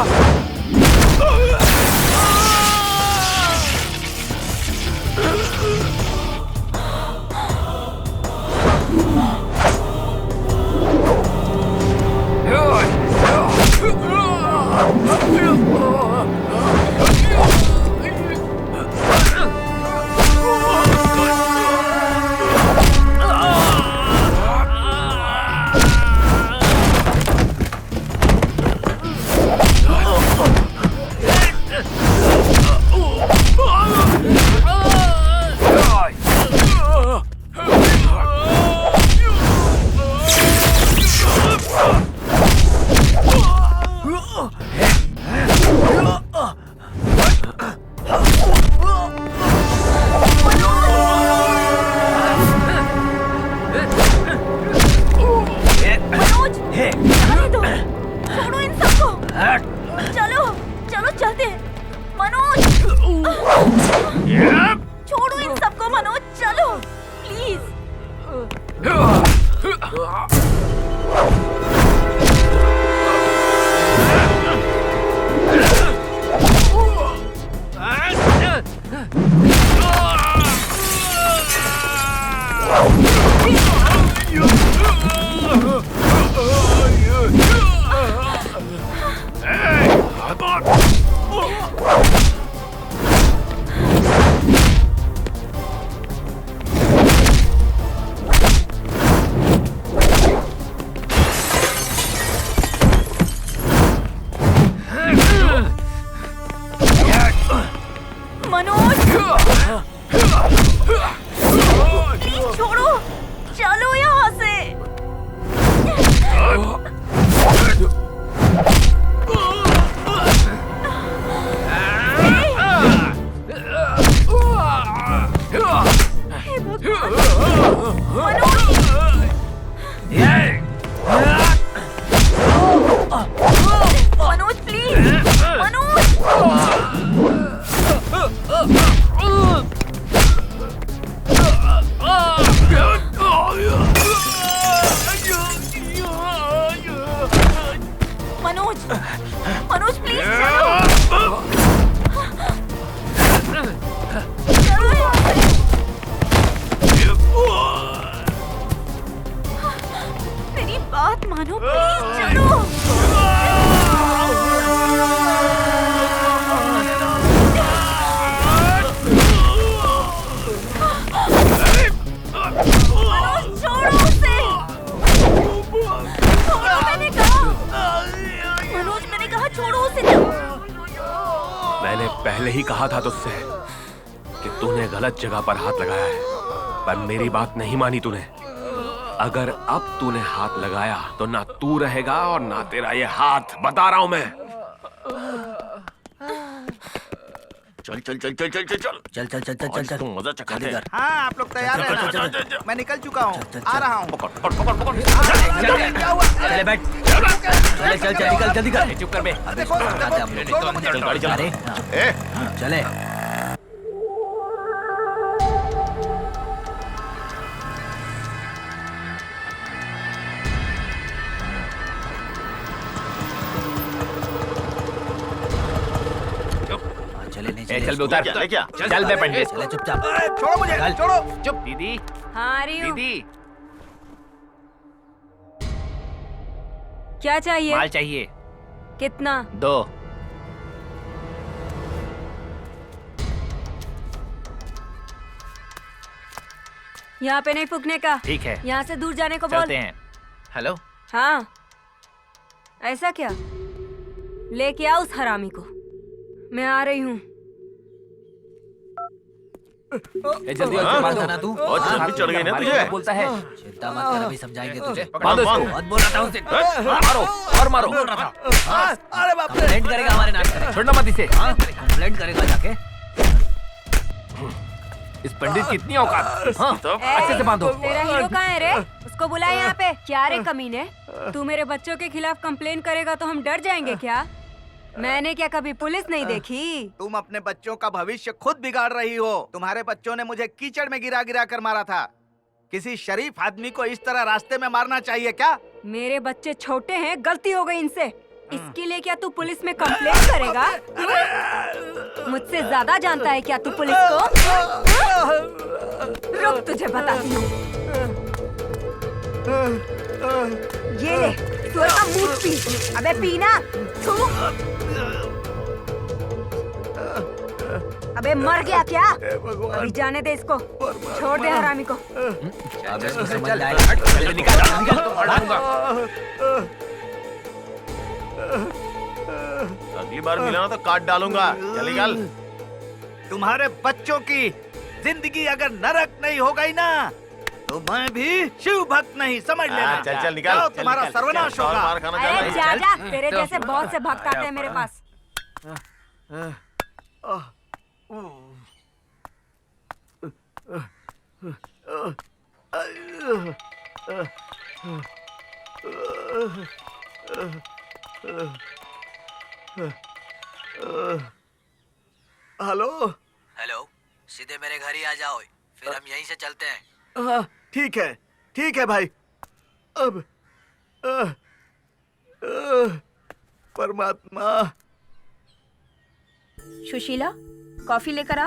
G: छोड़ो इन सबको मनोज, चलो प्लीज। मनोज प्लीज मेरी बात मानो, प्लीज चलो। मनोज छोड़ो उसे, छोड़ो, मैंने कहा। मनोज मैंने कहा छोड़ो उसे।
D: मैंने पहले ही कहा था तुझसे कि तूने गलत जगह पर हाथ लगाया है, पर मेरी बात नहीं मानी तूने। अगर अब तूने हाथ लगाया तो ना तू रहेगा और ना तेरा ये हाथ, बता रहा हूं मैं।
B: चल चल चल चल चल चल चल चल चल चल चल चल
C: मजा चखा दे।
F: हाँ आप लोग तैयार हैं? मैं निकल चुका हूँ, आ रहा हूँ।
B: पकड़ पकड़ पकड़ पकड़।
F: क्या हुआ?
B: चले बैठ, चल चल चल निकल, जल्दी कर।
F: चुप कर बे। देखो, छोड़ो मुझे।
B: चल गाड़ी चला। चले।
E: चल बे उतार,
C: क्या
E: चल बे पंडित।
B: चले चुपचाप।
F: छोड़ो मुझे, छोड़ो।
E: चुप। दीदी,
A: हाँ आ रही हूँ।
E: दीदी,
A: क्या चाहिए?
E: माल चाहिए।
A: कितना?
E: 2।
A: यहाँ पे नहीं फूकने का।
E: ठीक है,
A: यहाँ से दूर जाने को बोल।
E: चलते हैं। हेलो,
A: हाँ ऐसा क्या? लेके आओ उस हरामी को, मैं आ रही हूँ।
E: जल्दी बांधो ना तू।
C: बहुत जल्दी चढ़ गई ना तुझे।
E: बोलता है।
B: चिंता मत कर, अभी समझाएंगे तुझे।
E: बांधो इसको।
B: बहुत बोल रहा था उसे।
E: मारो और मारो।
B: बोल रहा था।
F: अरे बाप रे।
B: कंप्लेंट करेगा हमारे नाच पे।
E: छोड़ना मत इसे।
B: कंप्लेंट करेगा जाके।
E: इस पंडित की इतनी औकात। हाँ, अच्छे से बांधो।
A: तेरा हीरो कहाँ है रे? उसको बुला यहाँ पे। क्या रे कमीने, तू मेरे बच्चों के खिलाफ कंप्लेन करेगा तो हम डर जाएंगे क्या?
J: मैंने क्या कभी पुलिस नहीं देखी?
F: तुम अपने बच्चों का भविष्य खुद बिगाड़ रही हो। तुम्हारे बच्चों ने मुझे कीचड़ में गिरा गिरा कर मारा था। किसी शरीफ आदमी को इस तरह रास्ते में मारना चाहिए क्या?
J: मेरे बच्चे छोटे हैं, गलती हो गई इनसे। इसके लिए क्या तू पुलिस में कंप्लेंट करेगा? मुझसे ज्यादा जानता है क्या तू पुलिस को? रुक, तुझे बताती हूँ। ये ले, तू का मूत पी। अबे पीना। तू अबे मर गया क्या? अभी जाने दे इसको, छोड़ दे हरामी को।
C: अगली बार मिला तो काट डालूंगा। चल निकल।
F: तुम्हारे बच्चों की जिंदगी अगर नरक नहीं हो गई ना, तो मैं भी शिव भक्त नहीं, समझ लेना।
C: चल चल निकल।
F: जाओ, तुम्हारा सर्वनाश होगा।
C: मार खाना
J: अरे जा जा, तेरे जैसे बहुत से भक्त आते हैं मेरे पास।
F: हेलो।
B: हेलो, सीधे मेरे घर ही आ जाओ, फिर हम यहीं से चलते हैं।
F: हाँ, ठीक है भाई। अब परमात्मा।
A: सुशीला, कॉफी लेकर आ।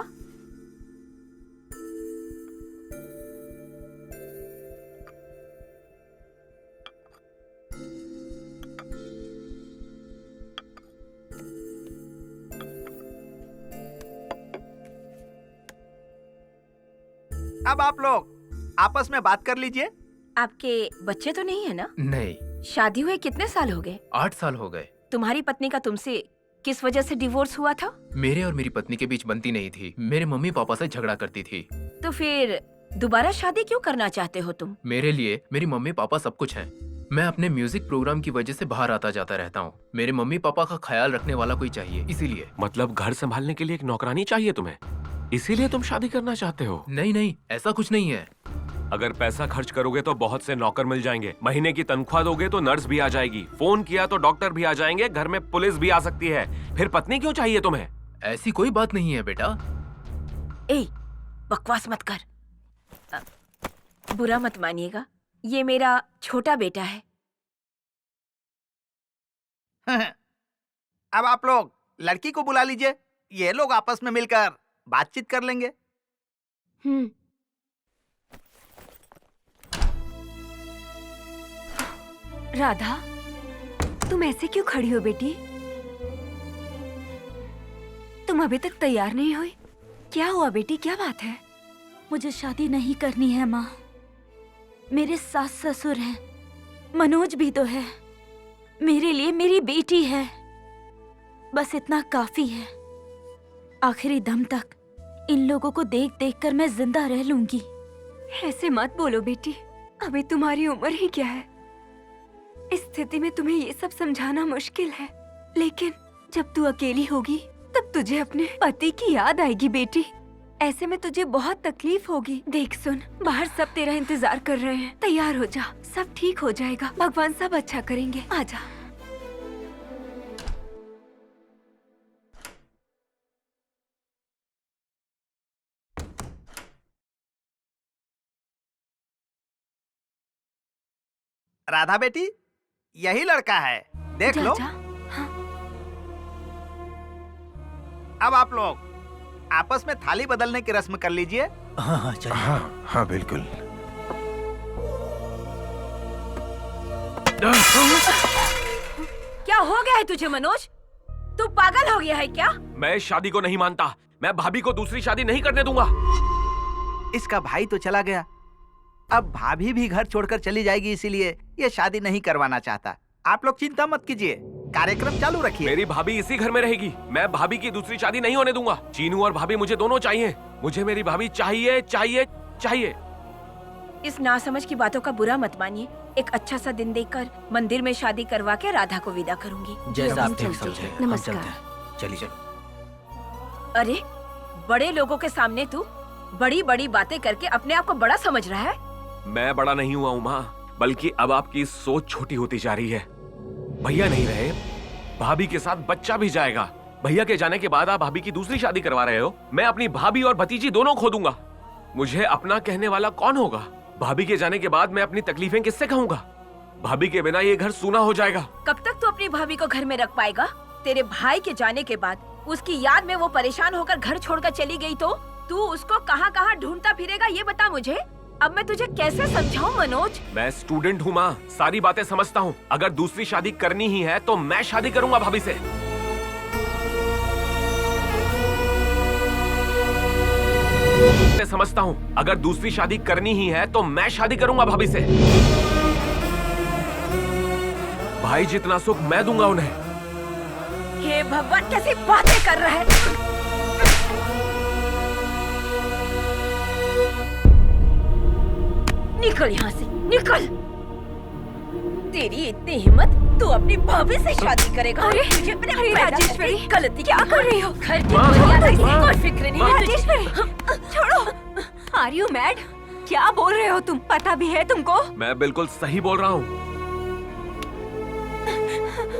F: अब आप लोग आपस में बात कर लीजिए।
A: आपके बच्चे तो नहीं है ना?
E: नहीं,
A: शादी हुए कितने साल हो गए?
E: 8 साल हो गए।
A: तुम्हारी पत्नी का तुमसे किस वजह से डिवोर्स हुआ था?
E: मेरे और मेरी पत्नी के बीच बनती नहीं थी। मेरे मम्मी पापा से झगड़ा करती थी।
A: तो फिर दोबारा शादी क्यों करना चाहते हो तुम?
E: मेरे लिए मेरी मम्मी पापा सब कुछ हैं। मैं अपने म्यूजिक प्रोग्राम की वजह से बाहर आता जाता रहता हूँ। मेरे मम्मी पापा का ख्याल रखने वाला कोई चाहिए, इसीलिए।
D: मतलब घर संभालने के लिए एक नौकरानी चाहिए तुम्हें, इसीलिए तुम शादी करना चाहते हो?
E: नहीं, ऐसा कुछ नहीं है।
D: अगर पैसा खर्च करोगे तो बहुत से नौकर मिल जाएंगे। महीने की तनख्वाह दोगे तो नर्स भी आ जाएगी। फोन किया तो डॉक्टर भी आ जाएंगे। घर में पुलिस भी आ सकती है। फिर पत्नी क्यों चाहिए तुम्हें?
E: ऐसी कोई बात नहीं है बेटा।
A: ए, बकवास मत कर। बुरा मत मानिएगा, ये मेरा छोटा बेटा है।
F: अब आप लोग लड़की को बुला लीजिए, ये लोग आपस में मिलकर बातचीत कर लेंगे।
J: राधा, तुम ऐसे क्यों खड़ी हो बेटी? तुम अभी तक तैयार नहीं हुई? क्या हुआ बेटी, क्या बात है?
G: मुझे शादी नहीं करनी है माँ। मेरे सास ससुर हैं, मनोज भी तो है, मेरे लिए मेरी बेटी है। बस इतना काफी है। आखिरी दम तक इन लोगों को देख देख कर मैं जिंदा रह लूंगी।
J: ऐसे मत बोलो बेटी, अभी तुम्हारी उम्र ही क्या है। इस स्थिति में तुम्हें ये सब समझाना मुश्किल है, लेकिन जब तू अकेली होगी तब तुझे अपने पति की याद आएगी बेटी। ऐसे में तुझे बहुत तकलीफ होगी। देख सुन, बाहर सब तेरा इंतजार कर रहे हैं। तैयार हो जा, सब ठीक हो जाएगा। भगवान सब अच्छा करेंगे। आजा।
F: राधा बेटी, यही लड़का है, देख लो। अब आप लोग आपस में थाली बदलने की रस्म कर लीजिए।
B: हाँ, चलिए।
K: हाँ बिल्कुल।
A: क्या हो गया है तुझे मनोज? तू पागल हो गया है क्या?
D: मैं इस शादी को नहीं मानता। मैं भाभी को दूसरी शादी नहीं करने दूंगा।
F: इसका भाई तो चला गया, अब भाभी भी घर छोड़कर चली जाएगी, इसीलिए ये शादी नहीं करवाना चाहता। आप लोग चिंता मत कीजिए, कार्यक्रम चालू रखिए।
D: मेरी भाभी इसी घर में रहेगी। मैं भाभी की दूसरी शादी नहीं होने दूंगा। चीनू और भाभी मुझे दोनों चाहिए। मुझे मेरी भाभी चाहिए, चाहिए, चाहिए।
A: इस नासमझ की बातों का बुरा मत मानिए। एक अच्छा सा दिन देखकर मंदिर में शादी करवा के राधा को विदा करूंगी।
B: जैसा आप ठीक
A: चलते
B: समझे।
A: हैं।
B: हम
A: नमस्कार।
B: चलते हैं। चलिए चलो।
A: अरे, बड़े लोगों के सामने तू बड़ी बड़ी बातें करके अपने आप को बड़ा समझ रहा है।
D: मैं बड़ा नहीं हुआ उमा, बल्कि अब आपकी सोच छोटी होती जा रही है। भैया नहीं रहे, भाभी के साथ बच्चा भी जाएगा। भैया के जाने के बाद आप भाभी की दूसरी शादी करवा रहे हो। मैं अपनी भाभी और भतीजी दोनों खो दूंगा। मुझे अपना कहने वाला कौन होगा? भाभी के जाने के बाद मैं अपनी तकलीफें किससे कहूंगा? भाभी के बिना ये घर सूना हो जाएगा।
A: कब तक तू अपनी भाभी को घर में रख पाएगा? तेरे भाई के जाने के बाद उसकी याद में वो परेशान होकर घर छोड़कर चली गई तो तू उसको कहाँ कहाँ ढूंढता फिरेगा, ये बता मुझे। अब मैं तुझे कैसे समझाऊं मनोज?
D: मैं स्टूडेंट हूँ माँ, सारी बातें समझता हूँ। अगर दूसरी शादी करनी ही है तो मैं शादी करूंगा भाभी से। मैं समझता हूँ, अगर दूसरी शादी करनी ही है तो मैं शादी करूंगा भाभी से। भाई जितना सुख मैं दूंगा उन्हें।
A: हे भगवान, कैसी बातें कर रहा है। निकल यहाँ से, निकल। तेरी इतनी हिम्मत, तू अपनी भाभी से शादी करेगा?
J: अरे,
A: तुझे अपने
J: अरे
A: पैदा
J: राजेश्वरी,
A: करने की गलती
J: क्या कर रही हो?
A: घर की मर्यादा की कोई फिक्र नहीं है तुझे।
J: राजेश्वरी, छोड़ो। Are you mad? क्या बोल रहे हो तुम? पता भी है तुमको?
D: मैं बिल्कुल सही बोल रहा हूँ।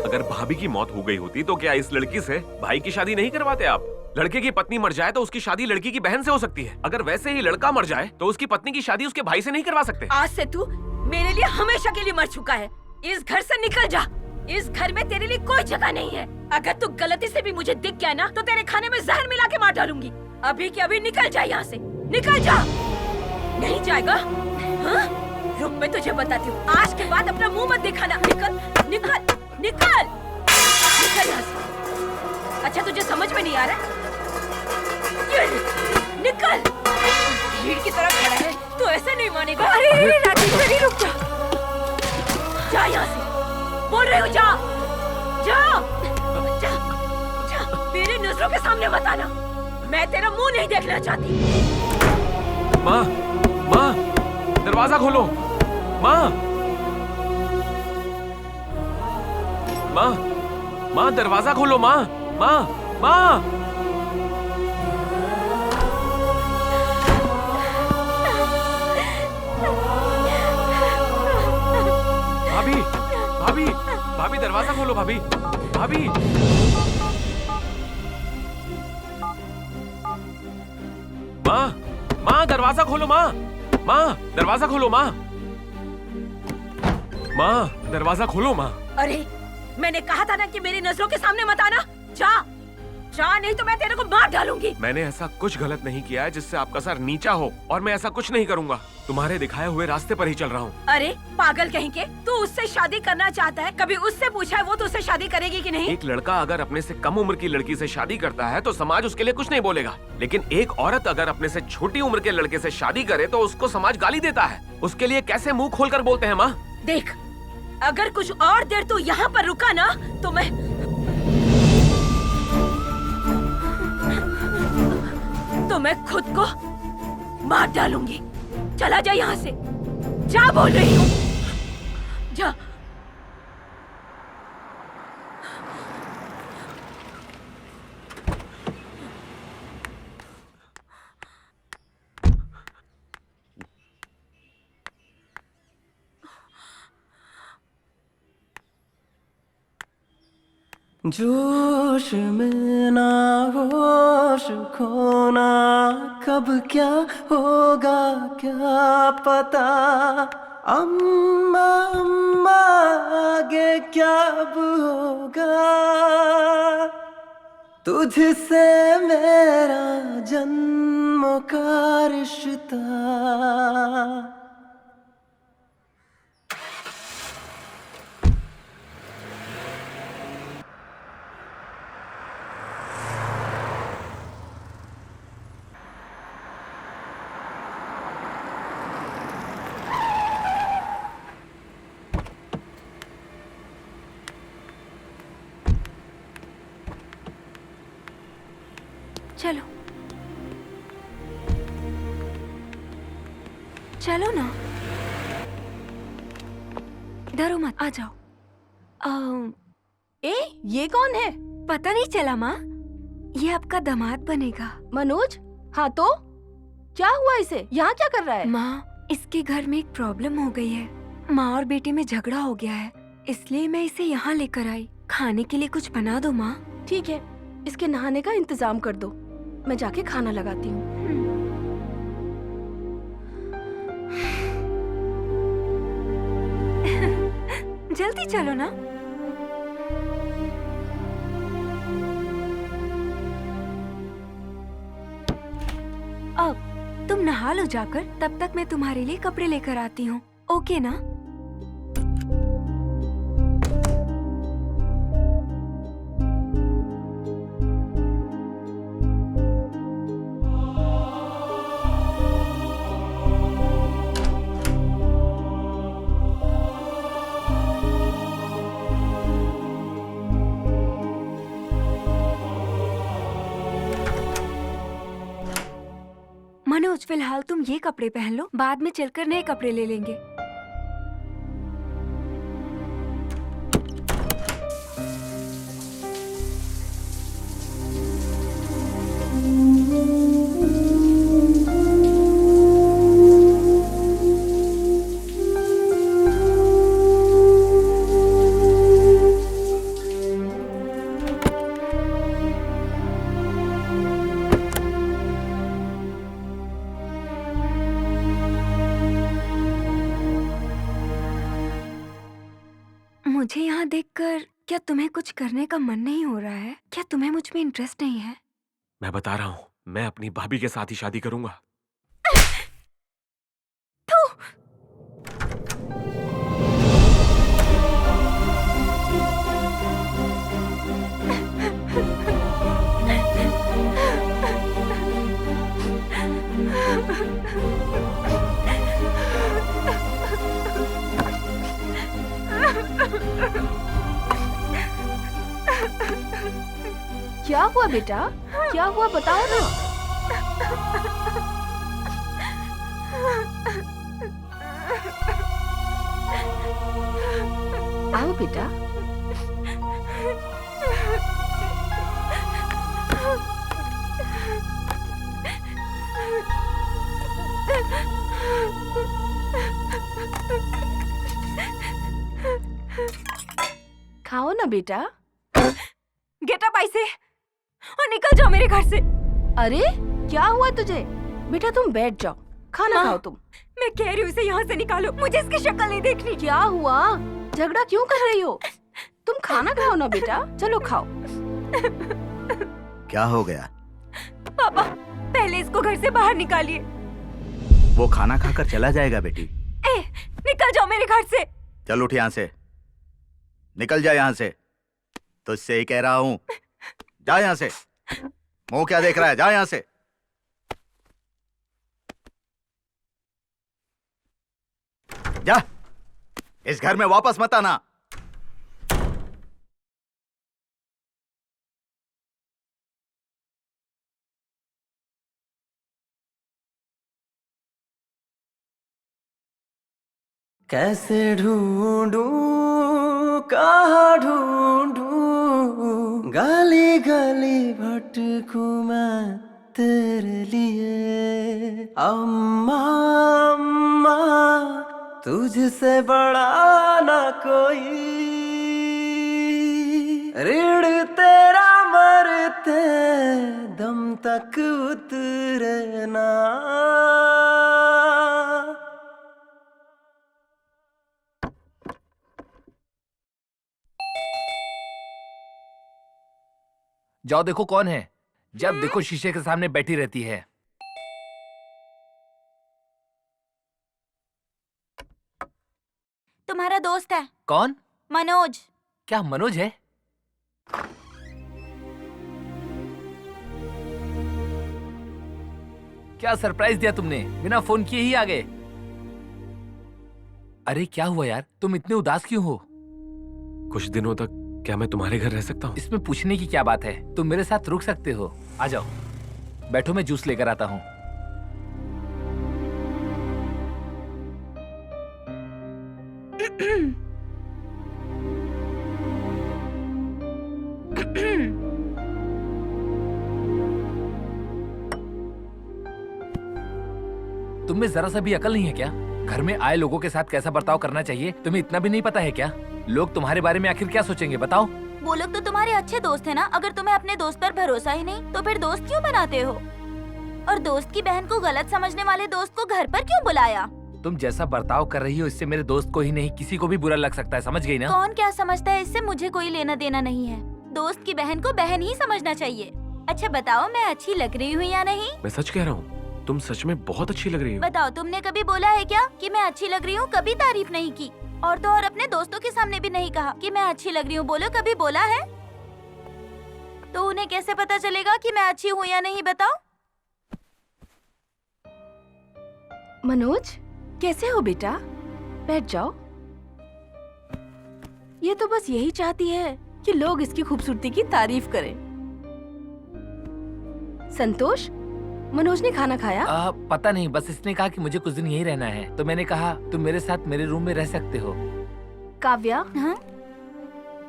D: अगर भाभी की मौत हो गई होती तो क्या इस लड़की से भाई की शादी नहीं करवाते आप? लड़के की पत्नी मर जाए तो उसकी शादी लड़की की बहन से हो सकती है। अगर वैसे ही लड़का मर जाए तो उसकी पत्नी की शादी उसके भाई से नहीं करवा सकते।
A: आज से तू मेरे लिए हमेशा के लिए मर चुका है। इस घर से निकल जा। इस घर में तेरे लिए कोई जगह नहीं है। अगर तू गलती से भी मुझे दिख गया ना तो तेरे खाने में जहर मिला के मार डालूंगी। अभी के अभी निकल जा यहाँ से, निकल जा। नहीं जाएगा? हाँ? रुक, मैं तुझे बताती हूँ। आज के बाद अपना मुंह मत दिखाना। निकल, निकल, निकल, निकल यहाँ से। अच्छा, तुझे समझ में नहीं आ रहा? ये निकल। भीड़ की तरह खड़ा है, तू ऐसे नहीं मानेगा।
J: अरे राजेश्वरी, रुक जा।
A: जा यहाँ से, बोल रही हूँ, जा, जा, जा, जा। मेरे नजरों के सामने मत आना। मैं तेरा मुंह नहीं देखना चाहती।
D: माँ, माँ, दरवाजा खोलो। माँ, माँ, माँ, दरवाजा खोलो। माँ, माँ, माँ। भाभी, भाभी, भाभी, दरवाजा खोलो। भाभी, भाभी। माँ, माँ, दरवाजा खोलो। माँ, माँ, दरवाजा खोलो। माँ, माँ, दरवाजा खोलो। माँ।
A: अरे, मैंने कहा था ना कि मेरी नजरों के सामने मत आना। जा, जा, नहीं तो मैं तेरे को मार डालूंगी।
D: मैंने ऐसा कुछ गलत नहीं किया है जिससे आपका सर नीचा हो, और मैं ऐसा कुछ नहीं करूंगा। तुम्हारे दिखाए हुए रास्ते पर ही चल रहा हूँ।
A: अरे पागल कहीं के, तू उससे शादी करना चाहता है? कभी उससे पूछा है वो तो उससे शादी करेगी कि नहीं?
D: एक लड़का अगर अपने से कम उम्र की लड़की से शादी करता है तो समाज उसके लिए कुछ नहीं बोलेगा, लेकिन एक औरत अगर अपने से छोटी उम्र के लड़के से शादी करे तो उसको समाज गाली देता है। उसके लिए कैसे मुंह खोलकर बोलते हैं? माँ
A: देख, अगर कुछ और देर तू यहाँ पर रुका ना तो मैं खुद को मार डालूंगी। चला जा यहाँ से, जा, बोल रही हूँ, जा।
H: जोश में ना होश खोना, कब क्या होगा क्या पता। अम्मा अम्मा आगे क्या अब होगा, तुझसे मेरा जन्मों का रिश्ता।
J: चलो चलो ना, डरो मत, आ जाओ।
I: ये कौन है?
J: पता नहीं चला माँ, ये आपका दामाद बनेगा।
I: मनोज? हाँ तो क्या हुआ इसे? यहाँ क्या कर रहा है?
J: माँ, इसके घर में एक प्रॉब्लम हो गई है। माँ और बेटे में झगड़ा हो गया है, इसलिए मैं इसे यहाँ लेकर आई। खाने के लिए कुछ बना दो माँ।
I: ठीक है, इसके नहाने का इंतजाम कर दो, मैं जाके खाना लगाती हूँ।
J: जल्दी चलो ना। अब तुम नहा लो जाकर, तब तक मैं तुम्हारे लिए कपड़े लेकर आती हूँ। ओके ना? मनोज, फिलहाल तुम ये कपड़े पहन लो, बाद में चलकर नए कपड़े ले लेंगे। मुझे यहाँ देखकर क्या तुम्हें कुछ करने का मन नहीं हो रहा है? क्या तुम्हें मुझ में इंटरेस्ट नहीं है?
D: मैं बता रहा हूँ, मैं अपनी भाभी के साथ ही शादी करूंगा।
I: क्या हुआ बेटा, क्या हुआ बताओ ना। आओ बेटा। खाओ ना बेटा।
J: गेट अप ऐसे और निकल जाओ मेरे घर से।
I: अरे क्या हुआ तुझे? बेटा तुम बैठ जाओ, खाना खाओ तुम।
J: मैं कह रही हूँ इसे यहाँ से निकालो, मुझे इसकी शक्ल नहीं देखनी।
I: क्या हुआ? झगड़ा क्यों कर रही हो? तुम खाना खाओ ना बेटा, चलो खाओ।
F: क्या हो गया?
J: पापा, पहले इसको घर से बाहर निकालिए।
F: वो खाना खाकर चला जाएगा बेटी।
J: निकल जाओ मेरे घर से।
F: चल उठ यहाँ से, निकल जा यहाँ से। तुझसे ही कह रहा हूँ, जा यहाँ से। मुंह क्या देख रहा है? जा यहाँ से। जा, इस घर में वापस मत आना।
H: कैसे ढूंढूं, कहाँ ढूंढूं, गली गली भटकूं मैं तेरे लिए। अम्मा अम्मा, तुझसे बड़ा ना कोई, ऋण तेरा मरते दम तक उतरे ना।
E: जाओ देखो कौन है। जब देखो शीशे के सामने बैठी रहती है।
G: तुम्हारा दोस्त है
E: कौन?
G: मनोज।
E: क्या मनोज है? क्या सरप्राइज दिया तुमने, बिना फोन किए ही आ गए। अरे क्या हुआ यार, तुम इतने उदास क्यों हो?
D: कुछ दिनों तक क्या मैं तुम्हारे घर रह सकता हूँ?
E: इसमें पूछने की क्या बात है, तुम मेरे साथ रुक सकते हो। आ जाओ, बैठो, मैं जूस लेकर आता हूँ। तुम में जरा सा भी अकल नहीं है क्या? घर में आए लोगों के साथ कैसा बर्ताव करना चाहिए तुम्हें इतना भी नहीं पता है क्या? लोग तुम्हारे बारे में आखिर क्या सोचेंगे बताओ?
G: वो लोग तो तुम्हारे अच्छे दोस्त है ना। अगर तुम्हें अपने दोस्त पर भरोसा ही नहीं तो फिर दोस्त क्यों बनाते हो? और दोस्त की बहन को गलत समझने वाले दोस्त को घर पर क्यों बुलाया?
E: तुम जैसा बर्ताव कर रही हो इससे मेरे दोस्त को ही नहीं किसी को भी बुरा लग सकता है, समझ गई ना?
G: कौन क्या समझता है इससे मुझे कोई लेना देना नहीं है। दोस्त की बहन को बहन ही समझना चाहिए। अच्छा बताओ, मैं अच्छी लग रही हूँ या नहीं?
D: मैं सच कह रहा हूँ, तुम सच में बहुत अच्छी लग रही हो।
G: बताओ, तुमने कभी बोला है क्या कि मैं अच्छी लग रही हूँ? कभी तारीफ नहीं की। और तो और अपने दोस्तों के सामने भी नहीं कहा कि मैं अच्छी लग रही हूँ। बोलो, कभी बोला है? तो उन्हें कैसे पता चलेगा कि मैं अच्छी हूँ या नहीं? बताओ।
I: मनोज, कैसे हो बेटा? बैठ जाओ। ये तो बस यही चाहती है कि लोग इसकी खूबसूरती की तारीफ करें। संतोष, मनोज ने खाना खाया?
E: पता नहीं, बस इसने कहा कि मुझे कुछ दिन यहीं रहना है, तो मैंने कहा तुम मेरे साथ मेरे रूम में रह सकते हो।
I: काव्या,
G: हाँ?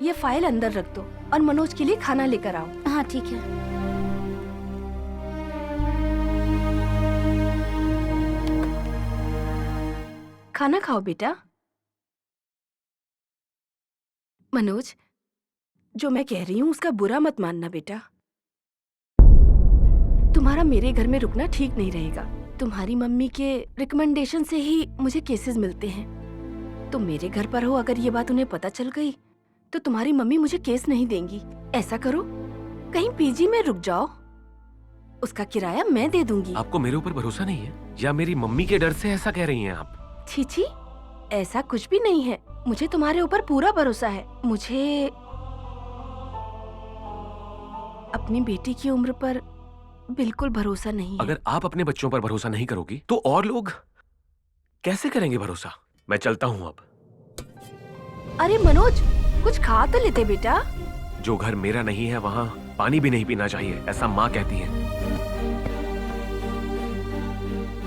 I: ये फाइल अंदर रख दो और मनोज के लिए खाना लेकर आओ।
G: हाँ ठीक है।
I: खाना खाओ बेटा। मनोज, जो मैं कह रही हूँ उसका बुरा मत मानना बेटा। तुम्हारा मेरे घर में रुकना ठीक नहीं रहेगा। तुम्हारी मम्मी के रिकमेंडेशन से ही मुझे केसेस मिलते हैं। तुम मेरे घर पर हो, अगर ये बात उन्हें पता चल गई तो तुम्हारी मम्मी मुझे केस नहीं देंगी। ऐसा करो, कहीं पीजी में रुक जाओ, उसका किराया मैं दे दूंगी।
D: आपको मेरे ऊपर भरोसा नहीं है या मेरी मम्मी के डर से ऐसा कह रही हैं आप?
I: छी, ऐसा कुछ भी नहीं है। मुझे तुम्हारे ऊपर पूरा भरोसा है। मुझे अपनी बेटी की उम्र पर बिल्कुल भरोसा नहीं है।
D: अगर आप अपने बच्चों पर भरोसा नहीं करोगी तो और लोग कैसे करेंगे भरोसा? मैं चलता हूँ अब।
I: अरे मनोज, कुछ खा तो लेते बेटा।
D: जो घर मेरा नहीं है वहाँ पानी भी नहीं पीना चाहिए, ऐसा माँ कहती है।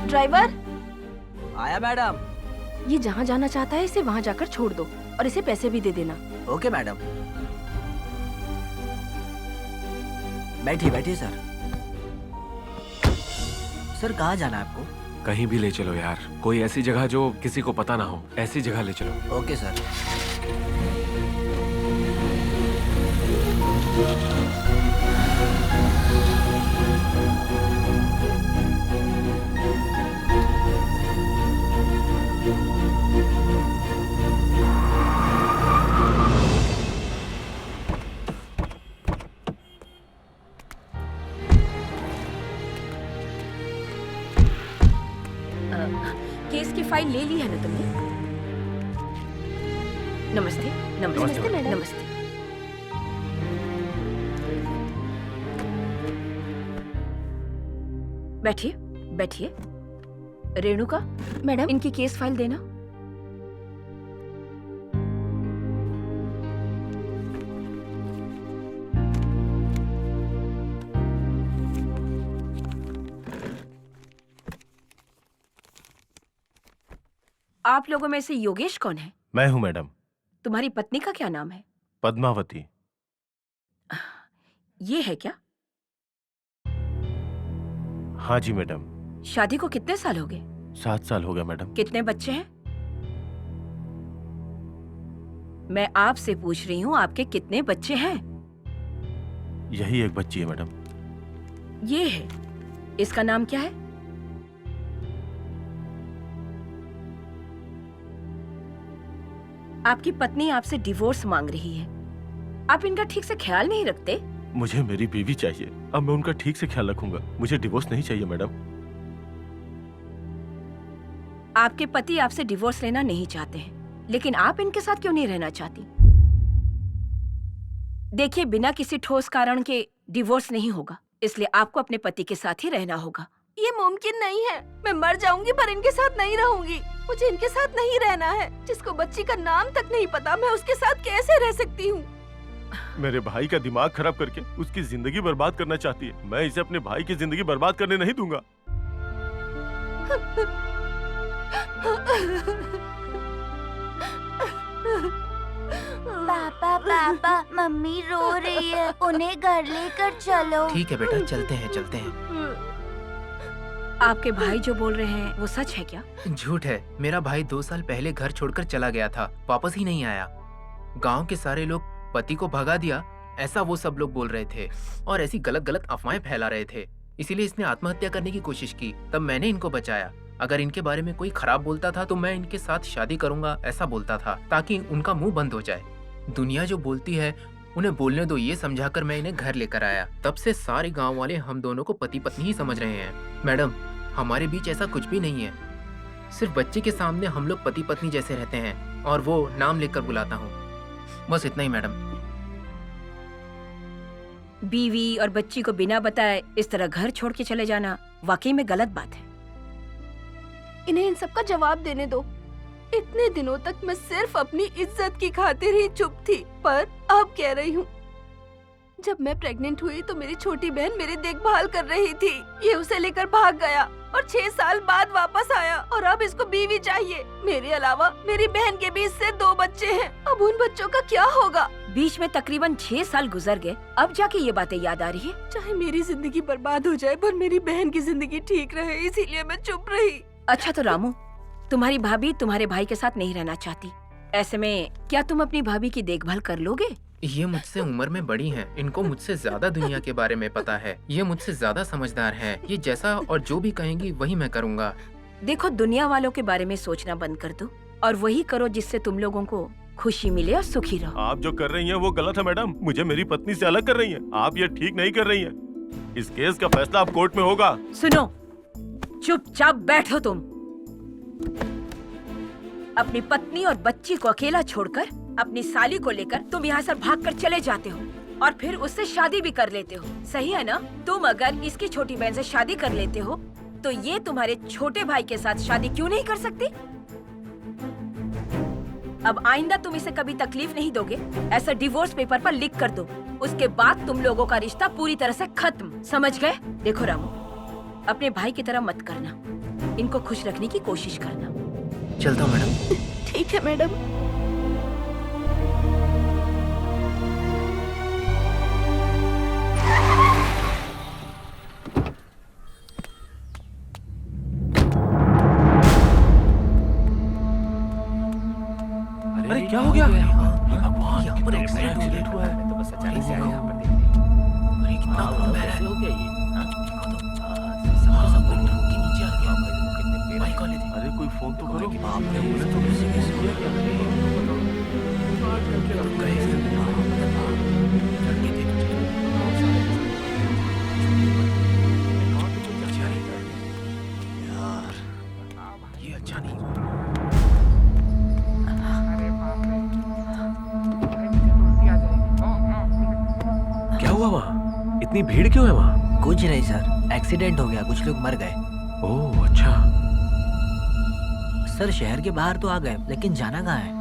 I: ड्राइवर,
B: आया मैडम।
I: ये जहाँ जाना चाहता है इसे वहाँ जाकर छोड़ दो और इसे पैसे भी दे देना।
B: Okay madam. बैठिए बैठिए सर। सर कहाँ जाना है आपको?
D: कहीं भी ले चलो यार, कोई ऐसी जगह जो किसी को पता ना हो, ऐसी जगह ले चलो।
B: Okay sir.
A: केस की फाइल ले ली है ना तुमने? नमस्ते।
I: नमस्ते मैडम।
A: नमस्ते। बैठिए बैठिए। रेणुका,
I: मैडम,
A: इनकी केस फाइल देना। आप लोगों में से योगेश कौन है?
C: मैं हूँ मैडम।
A: तुम्हारी पत्नी का क्या नाम है?
C: पद्मावती।
A: ये है क्या?
C: हाँ जी मैडम।
A: शादी को कितने साल हो गए?
C: 7 साल हो गया मैडम।
A: कितने बच्चे हैं? मैं आपसे पूछ रही हूँ, आपके कितने बच्चे हैं?
C: यही एक बच्ची है मैडम।
A: ये है, इसका नाम क्या है? आपकी पत्नी आपसे डिवोर्स मांग रही है। आप इनका ठीक से ख्याल नहीं रखते?
C: मुझे मेरी बीवी चाहिए, अब मैं उनका ठीक से ख्याल रखूंगा। मुझे डिवोर्स नहीं चाहिए मैडम।
A: आपके पति आपसे डिवोर्स लेना नहीं चाहते हैं, लेकिन आप इनके साथ क्यों नहीं रहना चाहती? देखिए, बिना किसी ठोस कारण के डिवोर्स नहीं होगा, इसलिए आपको अपने पति के साथ ही रहना होगा।
I: ये मुमकिन नहीं है। मैं मर जाऊंगी पर इनके साथ नहीं रहूंगी। मुझे इनके साथ नहीं रहना है। जिसको बच्ची का नाम तक नहीं पता, मैं उसके साथ कैसे रह सकती हूँ?
C: मेरे भाई का दिमाग खराब करके उसकी जिंदगी बर्बाद करना चाहती है। मैं इसे अपने भाई की जिंदगी बर्बाद करने नहीं दूंगा।
G: पापा पापा, मम्मी रो रही है, उन्हें घर लेकर चलो।
B: ठीक है बेटा, चलते हैं चलते हैं।
A: आपके भाई जो बोल रहे हैं वो सच है क्या?
L: झूठ है। मेरा भाई 2 साल पहले घर छोड़कर चला गया था, वापस ही नहीं आया। गांव के सारे लोग
E: पति को भगा दिया, ऐसा वो सब लोग बोल रहे थे और ऐसी गलत गलत अफवाहें फैला रहे थे। इसीलिए इसने आत्महत्या करने की कोशिश की। तब मैंने इनको बचाया। अगर इनके बारे में कोई खराब बोलता था तो मैं इनके साथ शादी करूंगा, ऐसा बोलता था ताकि उनका मुंह बंद हो जाए। दुनिया जो बोलती है उन्हें बोलने दो, ये समझाकर मैं इन्हें घर लेकर आया। तब से सारे गांव वाले हम दोनों को पति पत्नी ही समझ रहे हैं। मैडम, हमारे बीच ऐसा कुछ भी नहीं है। सिर्फ बच्चे के सामने हम लोग पति पत्नी जैसे रहते हैं और वो नाम लेकर बुलाता हूँ, बस इतना ही मैडम।
A: बीवी और बच्ची को बिना बताए इस तरह घर छोड़ के चले जाना वाकई में गलत बात है।
I: इन्हें इन सब का जवाब देने दो। इतने दिनों तक मैं सिर्फ अपनी इज्जत की खातिर ही चुप थी, पर अब कह रही हूँ। जब मैं प्रेग्नेंट हुई तो मेरी छोटी बहन मेरी देखभाल कर रही थी। ये उसे लेकर भाग गया और 6 साल बाद वापस आया और अब इसको बीवी चाहिए। मेरे अलावा मेरी बहन के भी इससे 2 बच्चे हैं। अब उन बच्चों का क्या होगा?
A: बीच में तकरीबन 6 साल गुजर गए, अब जाके ये बातें याद आ रही है।
I: चाहे मेरी जिंदगी बर्बाद हो जाए पर मेरी बहन की जिंदगी ठीक रहे, इसीलिए मैं चुप रही।
A: अच्छा तो रामू, तुम्हारी भाभी तुम्हारे भाई के साथ नहीं रहना चाहती। ऐसे में क्या तुम अपनी भाभी की देखभाल कर लोगे?
E: ये मुझसे उम्र में बड़ी हैं। इनको मुझसे ज्यादा दुनिया के बारे में पता है। ये मुझसे ज्यादा समझदार हैं। ये जैसा और जो भी कहेंगी वही मैं करूँगा।
A: देखो, दुनिया वालों के बारे में सोचना बंद कर दो और वही करो जिससे तुम लोगों को खुशी मिले और सुखी रहो।
C: आप जो कर रही हैं वो गलत है मैडम। मुझे मेरी पत्नी से अलग कर रही हैं। आप ये ठीक नहीं कर रही हैं। इस केस का फैसला अब कोर्ट में होगा।
A: सुनो, चुपचाप बैठो तुम। अपनी पत्नी और बच्ची को अकेला छोड़कर अपनी साली को लेकर तुम यहाँ से भागकर चले जाते हो और फिर उससे शादी भी कर लेते हो, सही है ना? तुम अगर इसकी छोटी बहन से शादी कर लेते हो तो ये तुम्हारे छोटे भाई के साथ शादी क्यों नहीं कर सकती? अब आइंदा तुम इसे कभी तकलीफ नहीं दोगे, ऐसा डिवोर्स पेपर पर लिख कर दो। उसके बाद तुम लोगों का रिश्ता पूरी तरह से खत्म, समझ गए? देखो रामू, अपने भाई की तरह मत करना, इनको खुश रखने की कोशिश करना।
E: चलता हूँ मैडम।
I: ठीक है मैडम।
D: अरे क्या हो गया?
E: भगवान, यहाँ पर एक्सीडेंट हुआ है।
D: तो बस अचानक से आया यहाँ पर देखने।
E: अरे कितना बड़ा है।
D: हो गया ये?
E: नीचे आ गया। भाई कॉल लेते।
C: अरे कोई फोन तो करो।
E: आपने बोले तो किसी किसी को यार, ये अच्छा नहीं हुआ।
D: क्या हुआ वहाँ? इतनी भीड़ क्यों है वहाँ?
B: कुछ नहीं सर, एक्सीडेंट हो गया, कुछ लोग मर गए।
D: ओह अच्छा।
B: सर शहर के बाहर तो आ गए, लेकिन जाना कहाँ है?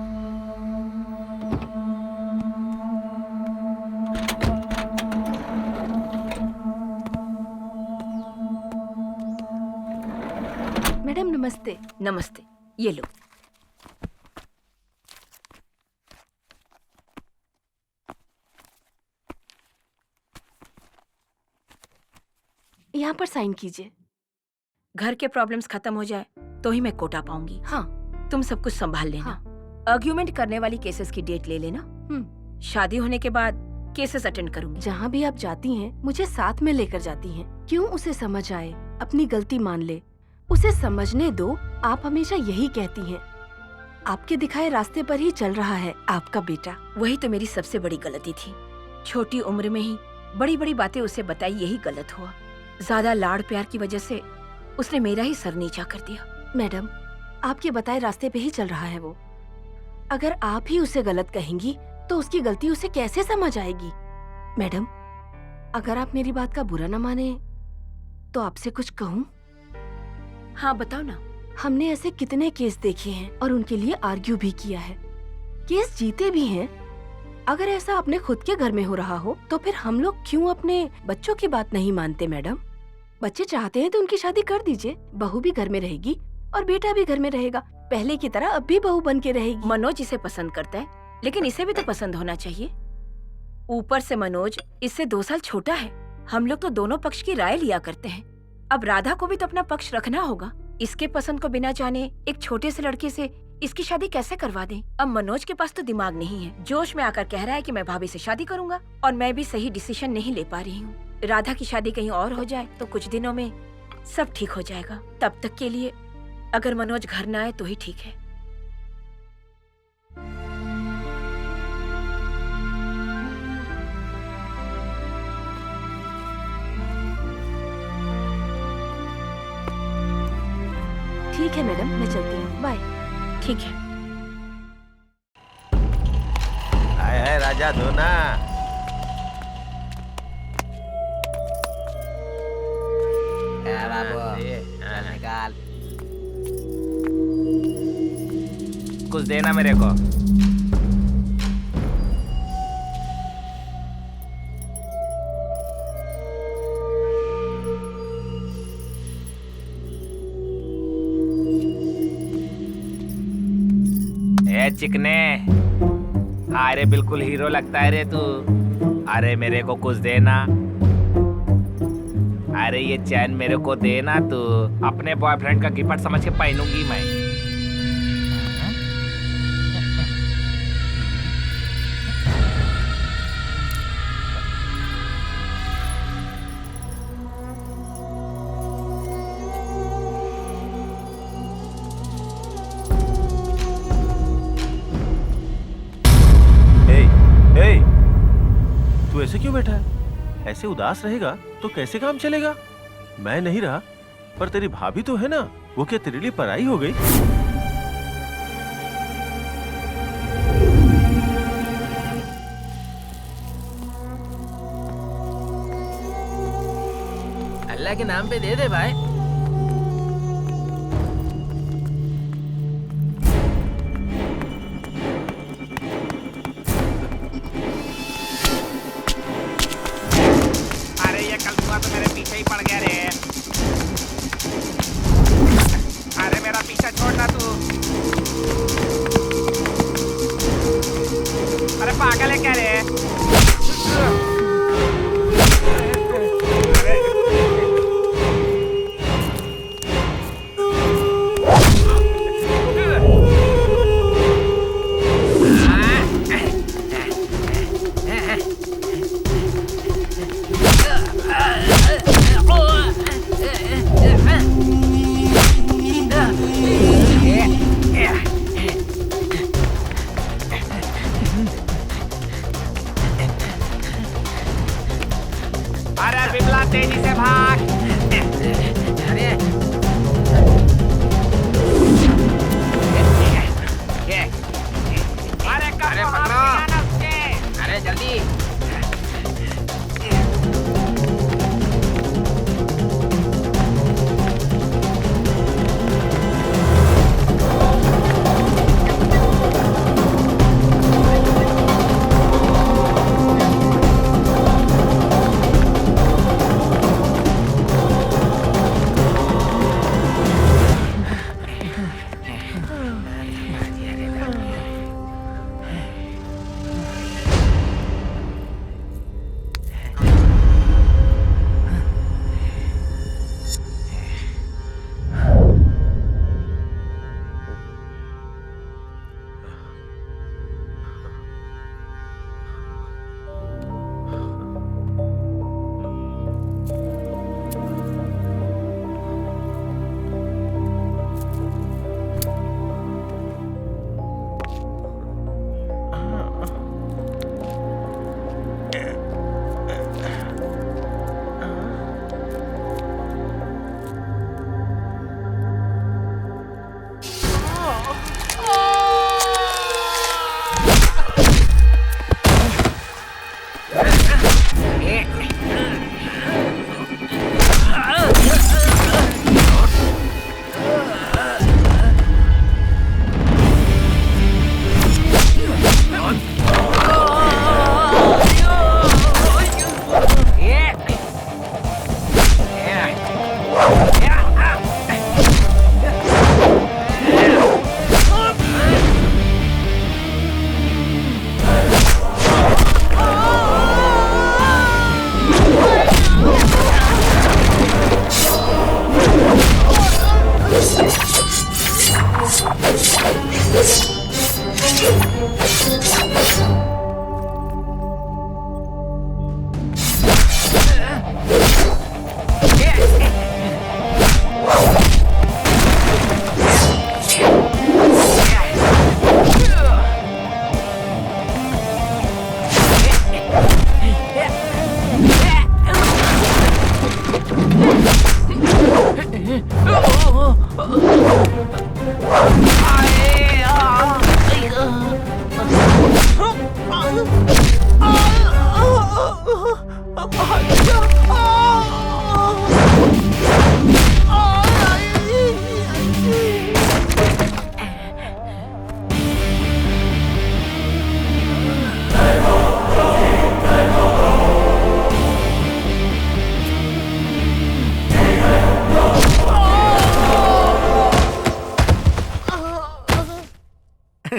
I: मैडम नमस्ते।
A: नमस्ते, ये लो।
I: यहाँ पर साइन कीजिए।
A: घर के प्रॉब्लम्स खत्म हो जाए तो ही मैं कोटा पाऊंगी।
I: हाँ।
A: तुम सब कुछ संभाल लेना।
I: हाँ।
A: आर्ग्यूमेंट करने वाली केसेस की डेट ले लेना। शादी होने के बाद केसेस अटेंड करूंगी।
I: जहाँ भी आप जाती हैं, मुझे साथ में लेकर जाती हैं। क्यों उसे समझ आए, अपनी गलती मान ले, उसे समझने दो। आप हमेशा यही कहती हैं। आपके दिखाए रास्ते पर ही चल रहा है आपका बेटा।
A: वही तो मेरी सबसे बड़ी गलती थी। छोटी उम्र में ही बड़ी बड़ी बातें उसे बताई, यही गलत हुआ। ज्यादा लाड़ प्यार की वजह से उसने मेरा ही सर नीचा कर दिया।
I: मैडम, आपके बताए रास्ते पे ही चल रहा है वो। अगर आप ही उसे गलत कहेंगी तो उसकी गलती उसे कैसे समझ आएगी? मैडम, अगर आप मेरी बात का बुरा न माने तो आपसे कुछ कहूँ?
A: हाँ बताओ ना।
I: हमने ऐसे कितने केस देखे हैं और उनके लिए आर्ग्यू भी किया है, केस जीते भी हैं। अगर ऐसा अपने खुद के घर में हो रहा हो तो फिर हम लोग क्यों अपने बच्चों की बात नहीं मानते? मैडम, बच्चे चाहते हैं तो उनकी शादी कर दीजिए। बहू भी घर में रहेगी और बेटा भी घर में रहेगा। पहले की तरह अब भी बहू बन के रहेगी।
A: मनोज इसे पसंद करता है, लेकिन इसे भी तो पसंद होना चाहिए। ऊपर से मनोज इससे 2 साल छोटा है। हम लोग तो दोनों पक्ष की राय लिया करते हैं। अब राधा को भी तो अपना पक्ष रखना होगा। इसके पसंद को बिना जाने एक छोटे से लड़के से इसकी शादी कैसे करवा दें? अब मनोज के पास तो दिमाग नहीं है, जोश में आकर कह रहा है कि मैं भाभी से शादी करूंगा, और मैं भी सही डिसीजन नहीं ले पा रही हूँ। राधा की शादी कहीं और हो जाए तो कुछ दिनों में सब ठीक हो जाएगा। तब तक के लिए अगर मनोज घर न आए तो ही ठीक है।
I: ठीक है मैडम, मैं चलती हूँ, बाय।
A: ठीक है।
C: हाय हाय राजा धोना।
B: क्या बाबू, चल निकाल।
F: कुछ देना मेरे को। ए चिकने, अरे बिल्कुल हीरो लगता है रे तू। अरे मेरे को कुछ देना। अरे ये चैन मेरे को देना तू। अपने बॉयफ्रेंड का गिफ्ट समझ के पहनूंगी मैं।
C: तू ऐसे क्यों बैठा है? ऐसे उदास रहेगा तो कैसे काम चलेगा? मैं नहीं रहा, पर तेरी भाभी तो है ना, वो क्या तेरे लिए पराई हो गई?
E: अल्लाह के नाम पे दे दे भाई।
F: अरे ये कलपुआ तो मेरे पीछे ही पड़ गया रे। अरे मेरा पीछा छोड़ना तू। अरे पागल है क्या रे? अरे बिमला तेजी से भाग। अरे पकड़ो। अरे जल्दी।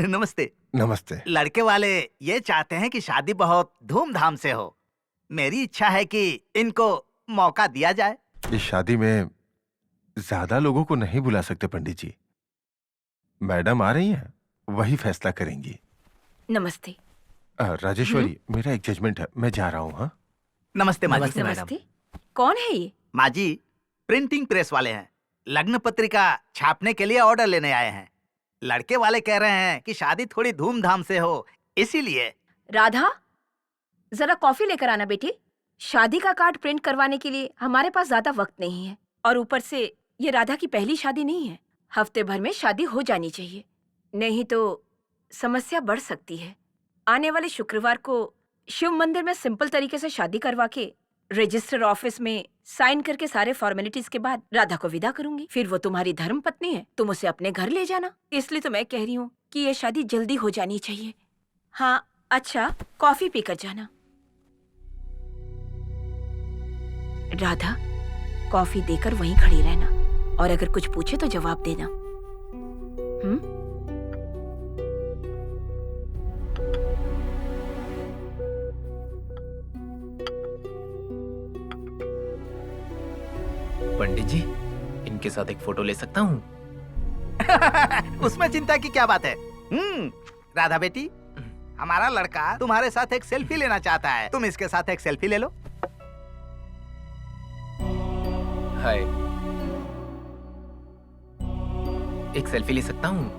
F: नमस्ते।
K: नमस्ते।
F: लड़के वाले ये चाहते हैं कि शादी बहुत धूमधाम से हो। मेरी इच्छा है कि इनको मौका दिया जाए।
K: इस शादी में ज्यादा लोगों को नहीं बुला सकते पंडित जी। मैडम आ रही हैं, वही फैसला करेंगी।
A: नमस्ते।
K: राजेश्वरी, मेरा एक जजमेंट है, मैं जा रहा हूँ। हाँ,
F: नमस्ते माँ जी।
A: नमस्ते नमस्ते। कौन है ये?
F: माँ जी, प्रिंटिंग प्रेस वाले हैं। लग्न पत्रिका छापने के लिए ऑर्डर लेने आए हैं। लड़के वाले कह रहे हैं कि शादी थोड़ी धूमधाम से हो, इसीलिए।
A: राधा, जरा कॉफी लेकर आना बेटी। शादी का कार्ड प्रिंट करवाने के लिए हमारे पास ज्यादा वक्त नहीं है, और ऊपर से ये राधा की पहली शादी नहीं है। हफ्ते भर में शादी हो जानी चाहिए, नहीं तो समस्या बढ़ सकती है। आने वाले शुक्रवार को शिव मंदिर में सिंपल तरीके से शादी करवा के रजिस्टर ऑफिस में साइन करके सारे फॉर्मेलिटीज के बाद राधा को विदा करूंगी। फिर वो तुम्हारी धर्म पत्नी है, तुम उसे अपने घर ले जाना। इसलिए तो मैं कह रही हूँ कि ये शादी जल्दी हो जानी चाहिए। हाँ अच्छा, कॉफी पीकर जाना। राधा, कॉफी देकर वहीं खड़ी रहना, और अगर कुछ पूछे तो जवाब देना।
E: पंडित जी, इनके साथ एक फोटो ले सकता हूँ?
F: उसमें चिंता की क्या बात है? राधा बेटी, हमारा लड़का तुम्हारे साथ एक सेल्फी लेना चाहता है। तुम इसके साथ एक सेल्फी ले लो।
E: हाय, एक सेल्फी ले सकता हूँ?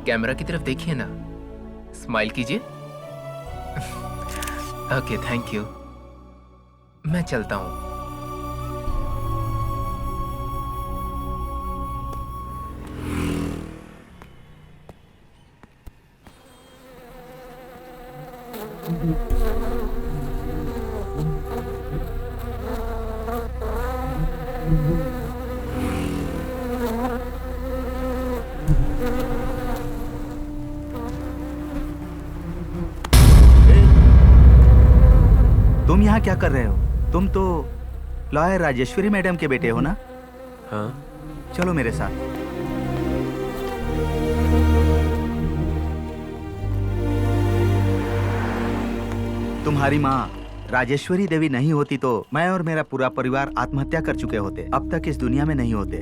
E: कैमरा की तरफ देखिए ना, स्माइल कीजिए। Okay, thank you. मैं चलता हूँ।
F: तुम यहाँ क्या कर रहे हो? तुम तो लॉयर राजेश्वरी मैडम के बेटे हो ना?
D: हाँ।
F: चलो मेरे साथ। तुम्हारी माँ राजेश्वरी देवी नहीं होती तो मैं और मेरा पूरा परिवार आत्महत्या कर चुके होते। अब तक इस दुनिया में नहीं होते।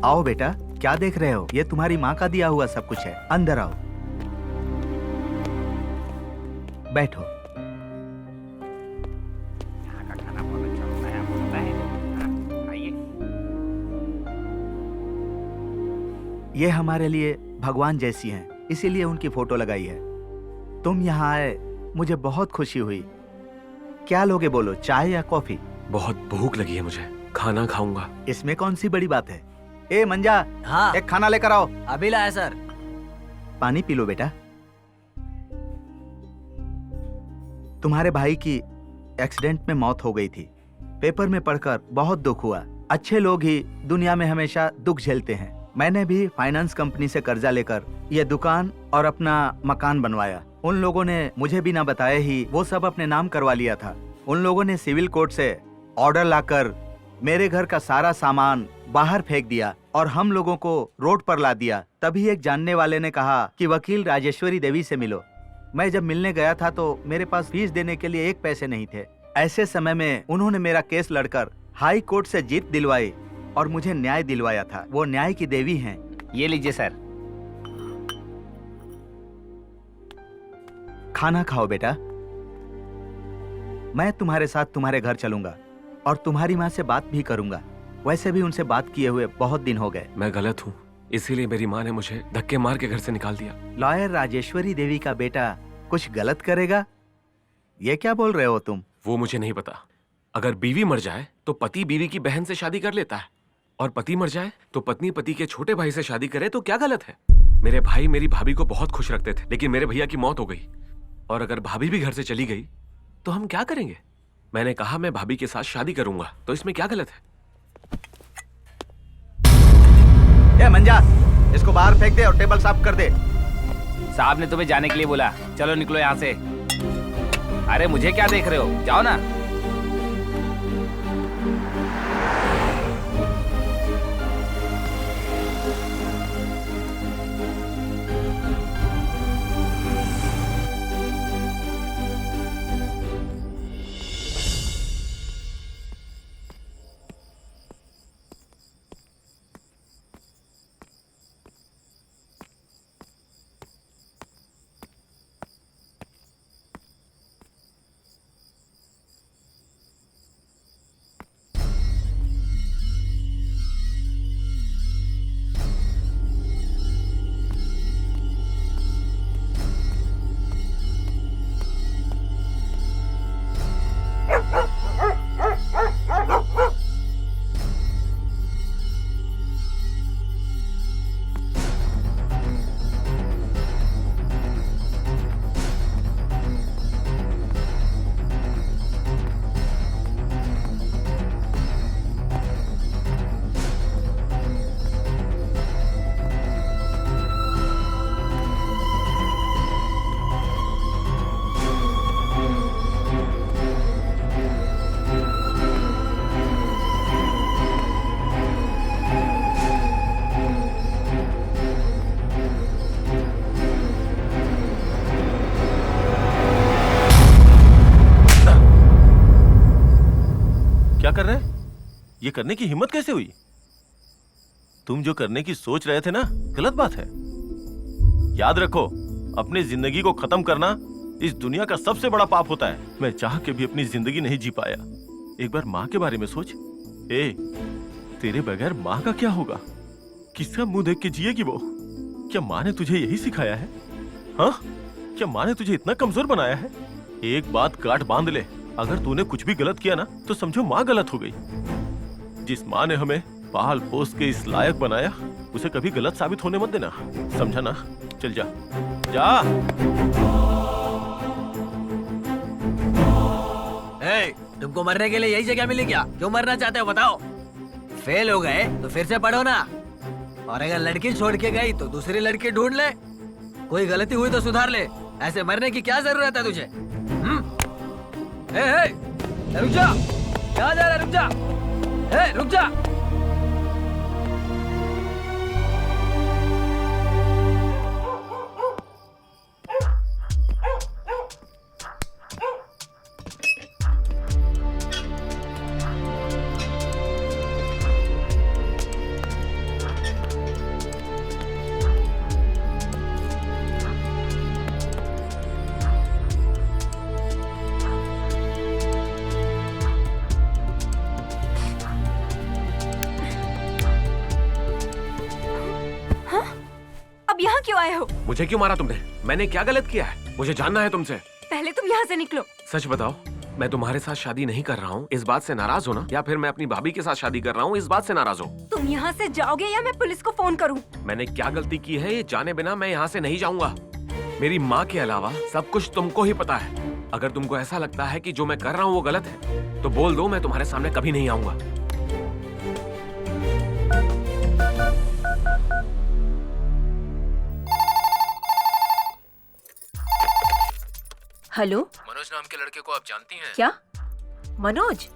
F: आओ बेटा, क्या देख रहे हो? ये तुम्हारी माँ का दिया हुआ सब कुछ है। अंदर आओ, बैठो। ये हमारे लिए भगवान जैसी हैं, इसीलिए उनकी फोटो लगाई है। तुम यहाँ आए, मुझे बहुत खुशी हुई। क्या लोगे बोलो, चाय या कॉफी?
D: बहुत भूख लगी है मुझे, खाना खाऊंगा।
F: इसमें कौन सी बड़ी बात है? ए मंजा,
B: हाँ,
F: एक खाना लेकर आओ।
B: अभी लाया सर।
F: पानी पी लो बेटा। तुम्हारे भाई की एक्सीडेंट में मौत हो गई थी। पेपर में पढ़कर बहुत दुख हुआ। अच्छे लोग ही दुनिया में हमेशा दुख झेलते हैं। मैंने भी फाइनेंस कंपनी से कर्जा लेकर यह दुकान और अपना मकान बनवाया। उन लोगों ने मुझे बिना बताए ही वो सब अपने नाम करवा लिया था। उन लोगों ने सिविल कोर्ट से ऑर्डर लाकर मेरे घर का सारा सामान बाहर फेंक दिया और हम लोगों को रोड पर ला दिया। तभी एक जानने वाले ने कहा कि वकील राजेश्वरी देवी से मिलो। मैं जब मिलने गया था तो मेरे पास फीस देने के लिए 1 पैसे नहीं थे। ऐसे समय में उन्होंने मेरा केस लड़कर हाई कोर्ट से जीत दिलवाई और मुझे न्याय दिलवाया था। वो न्याय की देवी हैं।
B: ये लीजिए सर।
F: खाना खाओ बेटा। मैं तुम्हारे साथ तुम्हारे घर चलूंगा और तुम्हारी माँ से बात भी करूंगा। वैसे भी उनसे बात किए हुए बहुत दिन हो गए।
D: मैं गलत हूँ, इसीलिए मेरी माँ ने मुझे धक्के मार के घर से निकाल दिया।
F: लॉयर राजेश्वरी देवी का बेटा कुछ गलत करेगा? ये क्या बोल रहे हो तुम?
D: वो मुझे नहीं पता। अगर बीवी मर जाए तो पति बीवी की बहन से शादी कर लेता है, और पति मर जाए तो पत्नी पति के छोटे भाई से शादी करे तो क्या गलत है? मेरे भाई मेरी भाभी को बहुत खुश रखते थे, लेकिन मेरे भैया की मौत हो गई, और अगर भाभी भी घर से चली गई तो हम क्या करेंगे? मैंने कहा मैं भाभी के साथ शादी करूंगा, तो इसमें क्या गलत है?
F: ए मंजा, इसको बाहर फेंक दे और टेबल साफ कर दे।
B: साहब ने तुम्हें जाने के लिए बोला। चलो निकलो यहाँ से। अरे मुझे क्या देख रहे हो, जाओ ना।
C: क्या कर रहे हैं? ये करने की हिम्मत कैसे हुई? तुम जो करने की सोच रहे थे ना, गलत बात है। याद रखो, अपनी जिंदगी को खत्म करना इस दुनिया का सबसे बड़ा पाप होता है। मैं चाह के भी अपनी जिंदगी नहीं जी पाया। एक बार माँ के बारे में सोच। तेरे बगैर माँ का क्या होगा? किसका मुंह देख के जिएगी वो? क्या माँ ने तुझे यही सिखाया है? हाँ, क्या माँ ने तुझे इतना कमजोर बनाया है? एक बात गांठ बांध ले, अगर तूने कुछ भी गलत किया ना तो समझो माँ गलत हो गई। जिस माँ ने हमें पाल पोस के इस लायक बनाया, उसे कभी गलत साबित होने मत देना, समझा ना? चल जा जा।
B: तुमको मरने के लिए यही जगह मिली क्या? क्यों मरना चाहते हो बताओ? फेल हो गए तो फिर से पढ़ो ना, और अगर लड़की छोड़ के गई तो दूसरी लड़की ढूंढ ले। कोई गलती हुई तो सुधार ले। ऐसे मरने की क्या जरूरत है तुझे? रुक जा, क्या जा रहा है? रुक जा, रुक जा।
J: यहाँ क्यों आए हो?
D: मुझे क्यों मारा तुमने? मैंने क्या गलत किया है? मुझे जानना है तुमसे।
J: पहले तुम यहाँ से निकलो।
D: सच बताओ, मैं तुम्हारे साथ शादी नहीं कर रहा हूँ, इस बात से नाराज हो ना? या फिर मैं अपनी भाभी के साथ शादी कर रहा हूँ, इस बात से नाराज हो?
J: तुम यहाँ से जाओगे या मैं पुलिस को फोन करूँ?
D: मैंने क्या गलती की है ये जाने बिना मैं यहाँ से नहीं जाऊंगा। मेरी माँ के अलावा सब कुछ तुमको ही पता है। अगर तुमको ऐसा लगता है कि जो मैं कर रहा हूँ वो गलत है, तो बोल दो, मैं तुम्हारे सामने कभी नहीं आऊंगा।
A: हेलो,
E: मनोज नाम के लड़के को आप जानती हैं?
A: क्या मनोज?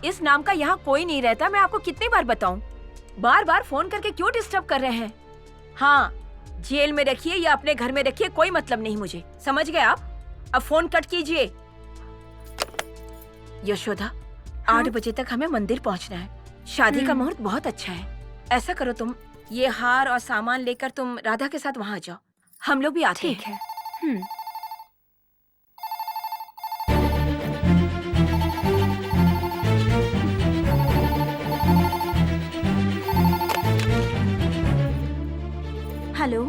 A: इस नाम का यहाँ कोई नहीं रहता। मैं आपको कितनी बार बताऊं? बार बार फोन करके क्यों डिस्टर्ब कर रहे हैं? हाँ, जेल में रखिए या अपने घर में रखिए, कोई मतलब नहीं मुझे, समझ गए आप? अब फोन कट कीजिए। यशोदा, 8 बजे तक हमें मंदिर पहुंचना है। शादी का मुहूर्त बहुत अच्छा है। ऐसा करो, तुम ये हार और सामान लेकर तुम राधा के साथ वहाँ जाओ। हम लोग भी आते
J: ठीक
A: हैं।
J: है।
G: हेलो।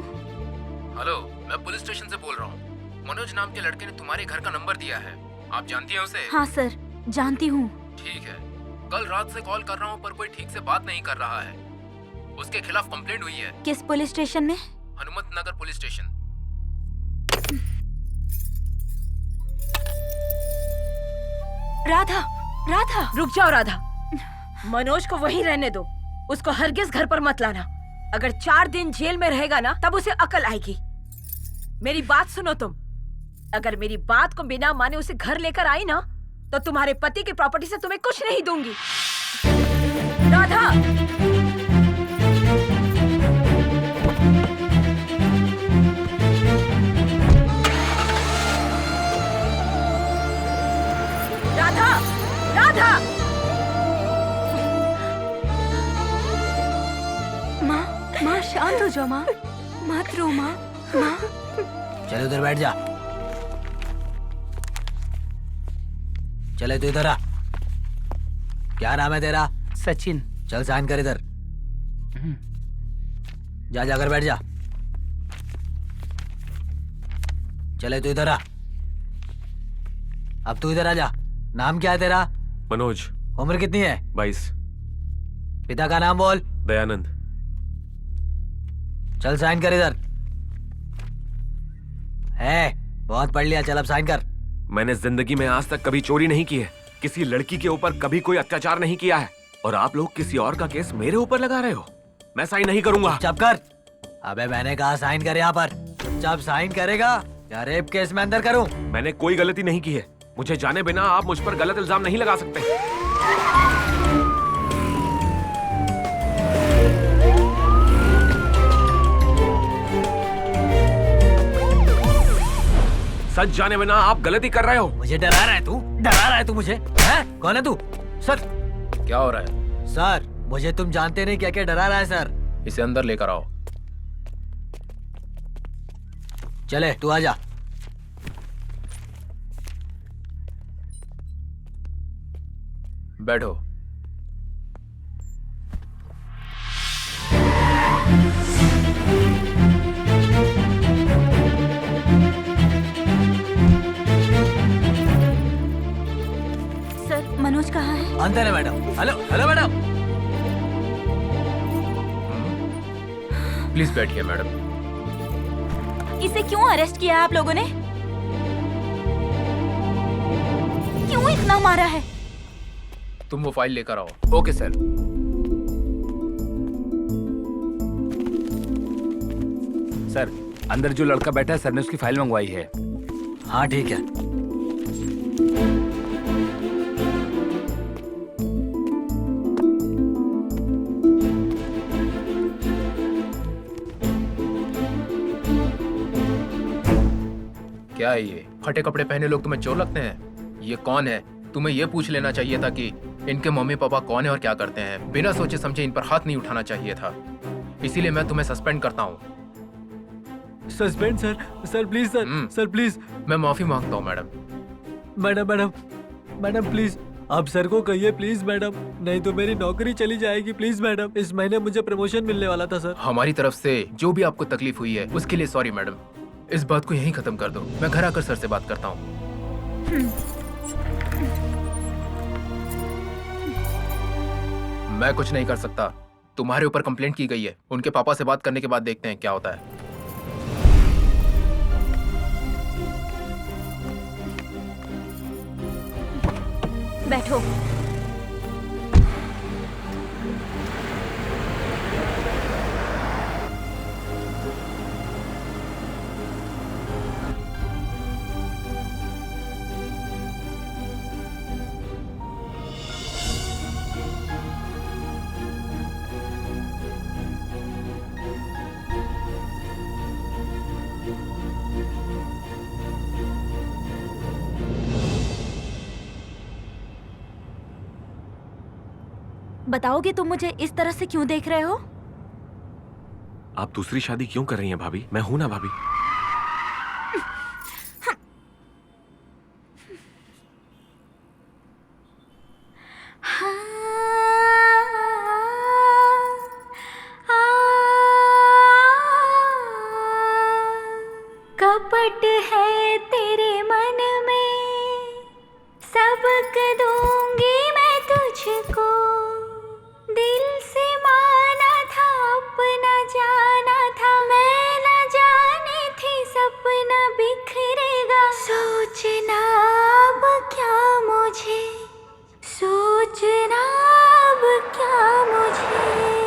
E: हेलो, मैं पुलिस स्टेशन से बोल रहा हूँ। मनोज नाम के लड़के ने तुम्हारे घर का नंबर दिया है। आप जानती हैं उसे?
G: हाँ सर, जानती हूँ।
E: ठीक है। कल रात से कॉल कर रहा हूँ पर कोई ठीक से बात नहीं कर रहा है। उसके खिलाफ कंप्लेंट हुई है।
G: किस पुलिस स्टेशन में?
E: हनुमत नगर पुलिस स्टेशन।
A: राधा, राधा, रुक जाओ राधा। मनोज को वहीं रहने दो। उसको हरगिज घर पर मत लाना। अगर 4 दिन जेल में रहेगा ना, तब उसे अकल आएगी। मेरी बात सुनो तुम। अगर मेरी बात को बिना माने उसे घर लेकर आई ना, तो तुम्हारे पति की प्रॉपर्टी से तुम्हें कुछ नहीं दूंगी। राधा, राधा, राधा।
J: माँ, माँ शांत हो जाओ माँ, मत रो माँ। माँ,
B: चल उधर बैठ जा। चले तू इधर आ। क्या नाम है तेरा?
F: सचिन।
B: चल साइन कर इधर। जा जाकर बैठ जा। चले तू इधर आ। अब तू इधर आ जा। नाम क्या है तेरा?
D: मनोज।
B: उम्र कितनी है?
D: 22।
B: पिता का नाम बोल।
D: दयानंद।
B: चल साइन कर इधर। है, बहुत पढ़ लिया, चल अब साइन कर।
D: मैंने जिंदगी में आज तक कभी चोरी नहीं की है, किसी लड़की के ऊपर कभी कोई अत्याचार नहीं किया है, और आप लोग किसी और का केस मेरे ऊपर लगा रहे हो। मैं साइन नहीं करूंगा।
B: चुप कर। अबे मैंने कहा साइन कर यहाँ पर। जब साइन करेगा या रेप केस में अंदर करूं?
D: मैंने कोई गलती नहीं की है। मुझे जाने बिना आप मुझ पर गलत इल्जाम नहीं लगा सकते। सच जाने बिना आप गलती कर रहे हो।
B: मुझे डरा रहा है तू? डरा रहा है तू मुझे? हैं? कौन है तू? सर,
E: क्या हो रहा है?
B: सर, मुझे तुम जानते नहीं क्या क्या डरा रहा है सर।
E: इसे अंदर लेकर आओ।
B: चले तू आ जा।
E: बैठो।
G: सर, मनोज कहाँ है?
B: अंदर है madam. Hello hello madam.
E: Please बैठिए मैडम।
G: इसे क्यों अरेस्ट किया है आप लोगों ने? क्यों इतना मारा है?
E: तुम वो फाइल लेकर आओ। Okay sir.
L: सर, अंदर जो लड़का बैठा है सर ने उसकी फाइल मंगवाई है।
B: हाँ ठीक है।
E: क्या है ये? फटे कपड़े पहने लोग तुम्हें चोर लगते हैं? ये कौन है? तुम्हें ये पूछ लेना चाहिए था कि इनके मम्मी पापा कौन है और क्या करते हैं। बिना सोचे समझे इन पर हाथ नहीं उठाना चाहिए था। इसीलिए मैं तुम्हें सस्पेंड करता हूँ।
B: Suspend sir? Sir please sir, sir please.
E: मैं माफी मांगता हूँ madam.
B: Madam madam madam please, आप सर को कहिए प्लीज मैडम, नहीं तो मेरी नौकरी चली जाएगी। प्लीज मैडम, इस महीने मुझे प्रमोशन मिलने वाला था सर।
E: हमारी तरफ से जो भी आपको तकलीफ हुई है उसके लिए सॉरी मैडम। इस बात को यहीं खत्म कर दो। मैं घर आकर सर से बात करता हूँ। मैं कुछ नहीं कर सकता। तुम्हारे ऊपर कंप्लेंट की गई है। उनके पापा से बात करने के बाद देखते हैं क्या होता है।
G: बैठो। बताओगे तुम मुझे इस तरह से क्यों देख रहे हो?
D: आप दूसरी शादी क्यों कर रही हैं भाभी? मैं हूं ना भाभी।
J: कपट है तेरे मन में, सबक दूंगी मैं तुझको। दिल से माना था, अपना जाना था, मैं न जानी थी सपना बिखरेगा। सोचना अब क्या मुझे, सोचना अब क्या मुझे।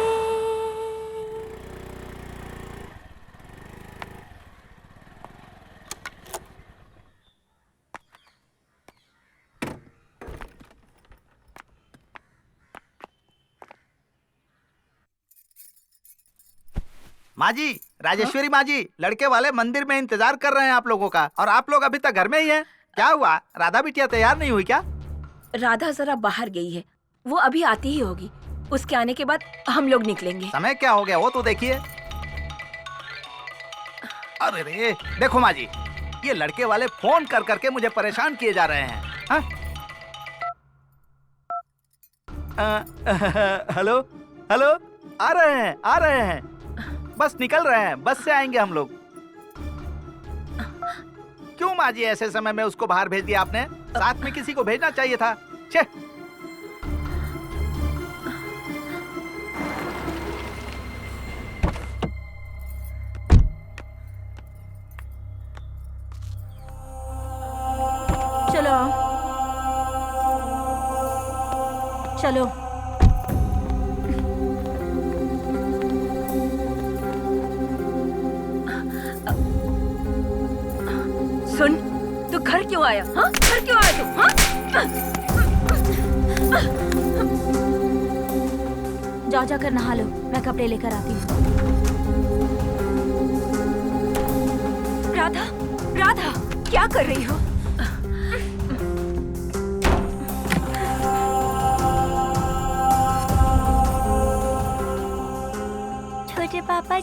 F: माँ जी, राजेश्वरी माँ जी, लड़के वाले मंदिर में इंतजार कर रहे हैं आप लोगों का, और आप लोग अभी तक घर में ही हैं। क्या हुआ, राधा बिटिया तैयार नहीं हुई क्या?
A: राधा जरा बाहर गई है, वो अभी आती ही होगी। उसके आने के बाद हम लोग निकलेंगे।
F: समय क्या हो गया वो तो देखिए। अरे रे, देखो माँ जी, ये लड़के वाले फोन कर करके मुझे परेशान किए जा रहे हैं। हाँ? हेलो हेलो, आ रहे हैं, आ रहे हैं, बस निकल रहे हैं, बस से आएंगे हम लोग। क्यों माँ जी ऐसे समय में उसको बाहर भेज दिया आपने? साथ में किसी को भेजना चाहिए था। छे।
G: चलो चलो।
A: सुन, तू घर क्यों आया? हाँ, घर क्यों आया तू? हाँ?
G: जाओ जाकर नहा लो, मैं कपड़े लेकर आती हूँ।
A: राधा, राधा, क्या कर रही हो?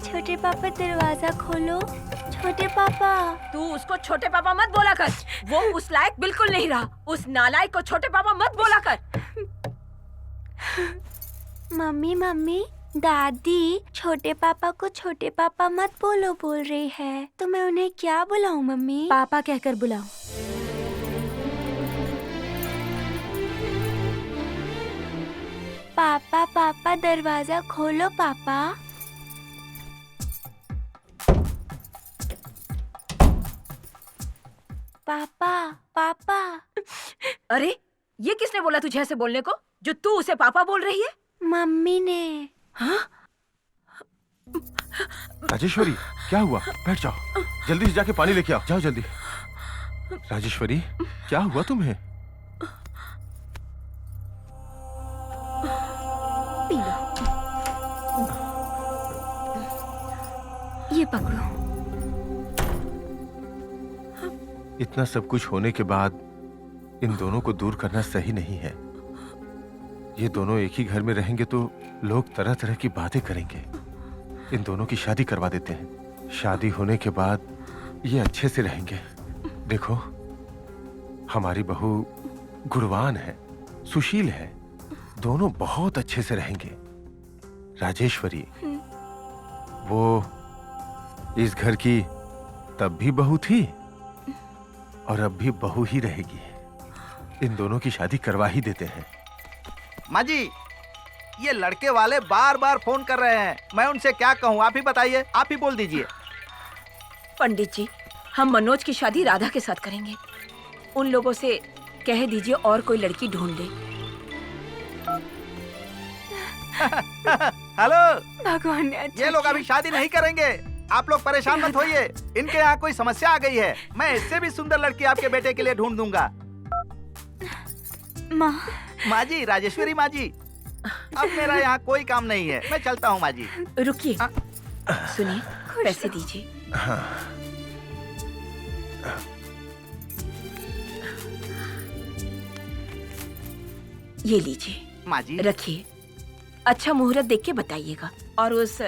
J: छोटे पापा दरवाजा खोलो। छोटे पापा।
A: तू उसको छोटे पापा मत बोला कर, वो उस लायक बिल्कुल नहीं रहा। उस नालायक को छोटे पापा मत बोला कर।
J: मम्मी मम्मी, दादी छोटे पापा को छोटे पापा मत बोलो बोल रही है, तो मैं उन्हें क्या बुलाऊं मम्मी?
G: पापा कहकर बुलाओ।
J: पापा पापा दरवाजा खोलो पापा। पापा पापा।
A: अरे, ये किसने बोला तुझे ऐसे बोलने को, जो तू उसे पापा बोल रही है?
J: मम्मी ने।
A: हाँ?
K: राजेश्वरी, क्या हुआ? बैठ जाओ, जल्दी से जाके पानी लेके आओ, जाओ जल्दी। राजेश्वरी, क्या हुआ तुम्हें?
G: P low. ये पकड़ो।
K: इतना सब कुछ होने के बाद इन दोनों को दूर करना सही नहीं है। ये दोनों एक ही घर में रहेंगे तो लोग तरह तरह की बातें करेंगे। इन दोनों की शादी करवा देते हैं। शादी होने के बाद ये अच्छे से रहेंगे। देखो, हमारी बहू गुणवान है, सुशील है, दोनों बहुत अच्छे से रहेंगे। राजेश्वरी, वो इस घर की तब भी बहू थी और अब भी बहू ही रहेगी। इन दोनों की शादी करवा ही देते हैं।
F: माँ जी, ये लड़के वाले बार बार फोन कर रहे हैं, मैं उनसे क्या कहूँ? आप ही बताइए, आप ही बोल दीजिए।
A: पंडित जी, हम मनोज की शादी राधा के साथ करेंगे। उन लोगों से कह दीजिए और कोई लड़की ढूंढ ले।
F: हेलो
J: भगवान ने अच्छा
F: ये लोग अभी शादी नहीं करेंगे, आप लोग परेशान मत होइए। इनके यहाँ कोई समस्या आ गई है, मैं इससे भी सुंदर लड़की आपके बेटे के लिए ढूंढ दूंगा।
J: माँ।
F: माँ जी, राजेश्वरी माँ जी, अब मेरा यहाँ कोई काम नहीं है, मैं चलता हूँ माँ जी।
A: रुकिए, सुनिए, पैसे दीजिए। ये लीजिए,
F: माँ जी
A: रखिए। अच्छा मुहूर्त देख के बताइएगा और उस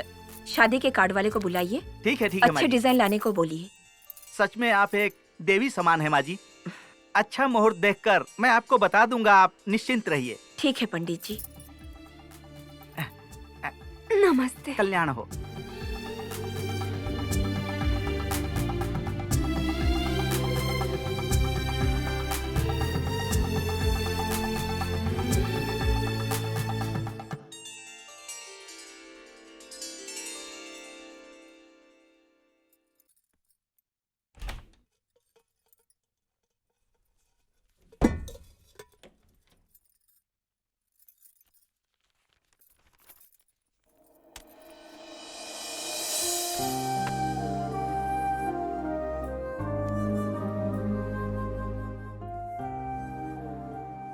A: शादी के कार्ड वाले को बुलाइए।
F: ठीक है माँ
A: अच्छे
F: जी।
A: डिजाइन लाने को बोलिए।
F: सच में आप एक देवी समान है माँ जी। अच्छा मुहूर्त देखकर मैं आपको बता दूंगा, आप निश्चिंत रहिए।
A: ठीक है पंडित जी।
J: नमस्ते।
F: कल्याण हो।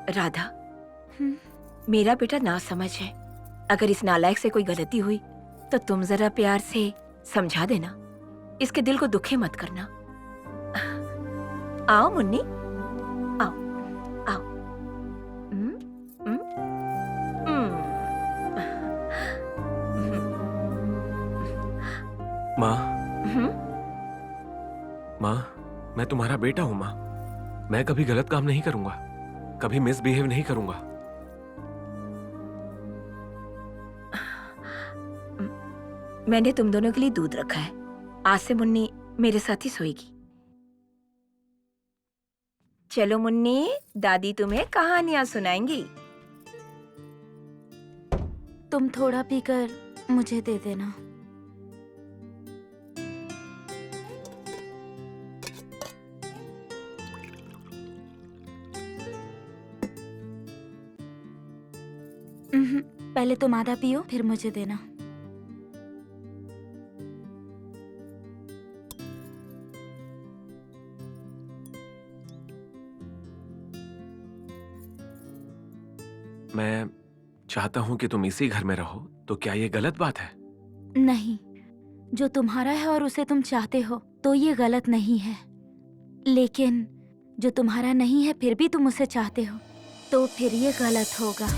A: राधा, मेरा बेटा नासमझ है। अगर इस नालायक से कोई गलती हुई तो तुम जरा प्यार से समझा देना। इसके दिल को दुखी मत करना। आओ मुन्नी, आओ आओ।
D: माँ, माँ, मैं तुम्हारा बेटा हूँ माँ। मैं कभी गलत काम नहीं करूंगा, कभी मिसबिहेव नहीं करूंगा।
A: मैंने तुम दोनों के लिए दूध रखा है। आज से मुन्नी मेरे साथ ही सोएगी। चलो मुन्नी, दादी तुम्हें कहानियां सुनाएंगी।
G: तुम थोड़ा पीकर मुझे दे देना। पहले तुम आधा पियो, फिर मुझे देना।
D: मैं चाहता हूँ कि तुम इसी घर में रहो, तो क्या ये गलत बात है?
G: नहीं, जो तुम्हारा है और उसे तुम चाहते हो तो ये गलत नहीं है, लेकिन जो तुम्हारा नहीं है फिर भी तुम उसे चाहते हो तो फिर ये गलत होगा।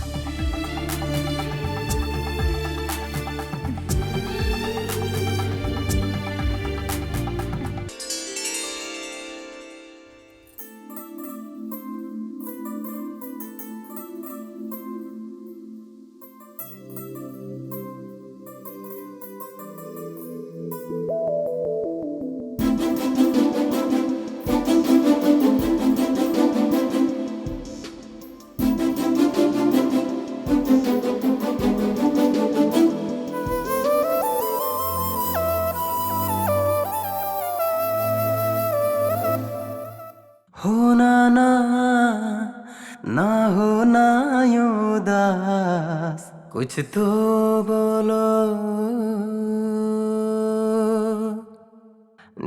H: होना ना ना होना यूं उदास, कुछ तो बोलो।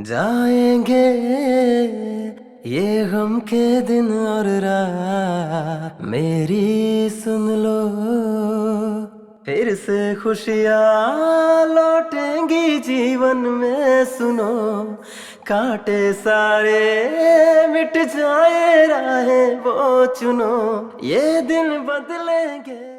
H: जाएंगे ये गम के दिन और रात, मेरी सुन लो। फिर से खुशियाँ लौटेंगी जीवन में, सुनो। कांटे सारे मिट जाए, राहें वो चुनो। ये दिन बदलेंगे।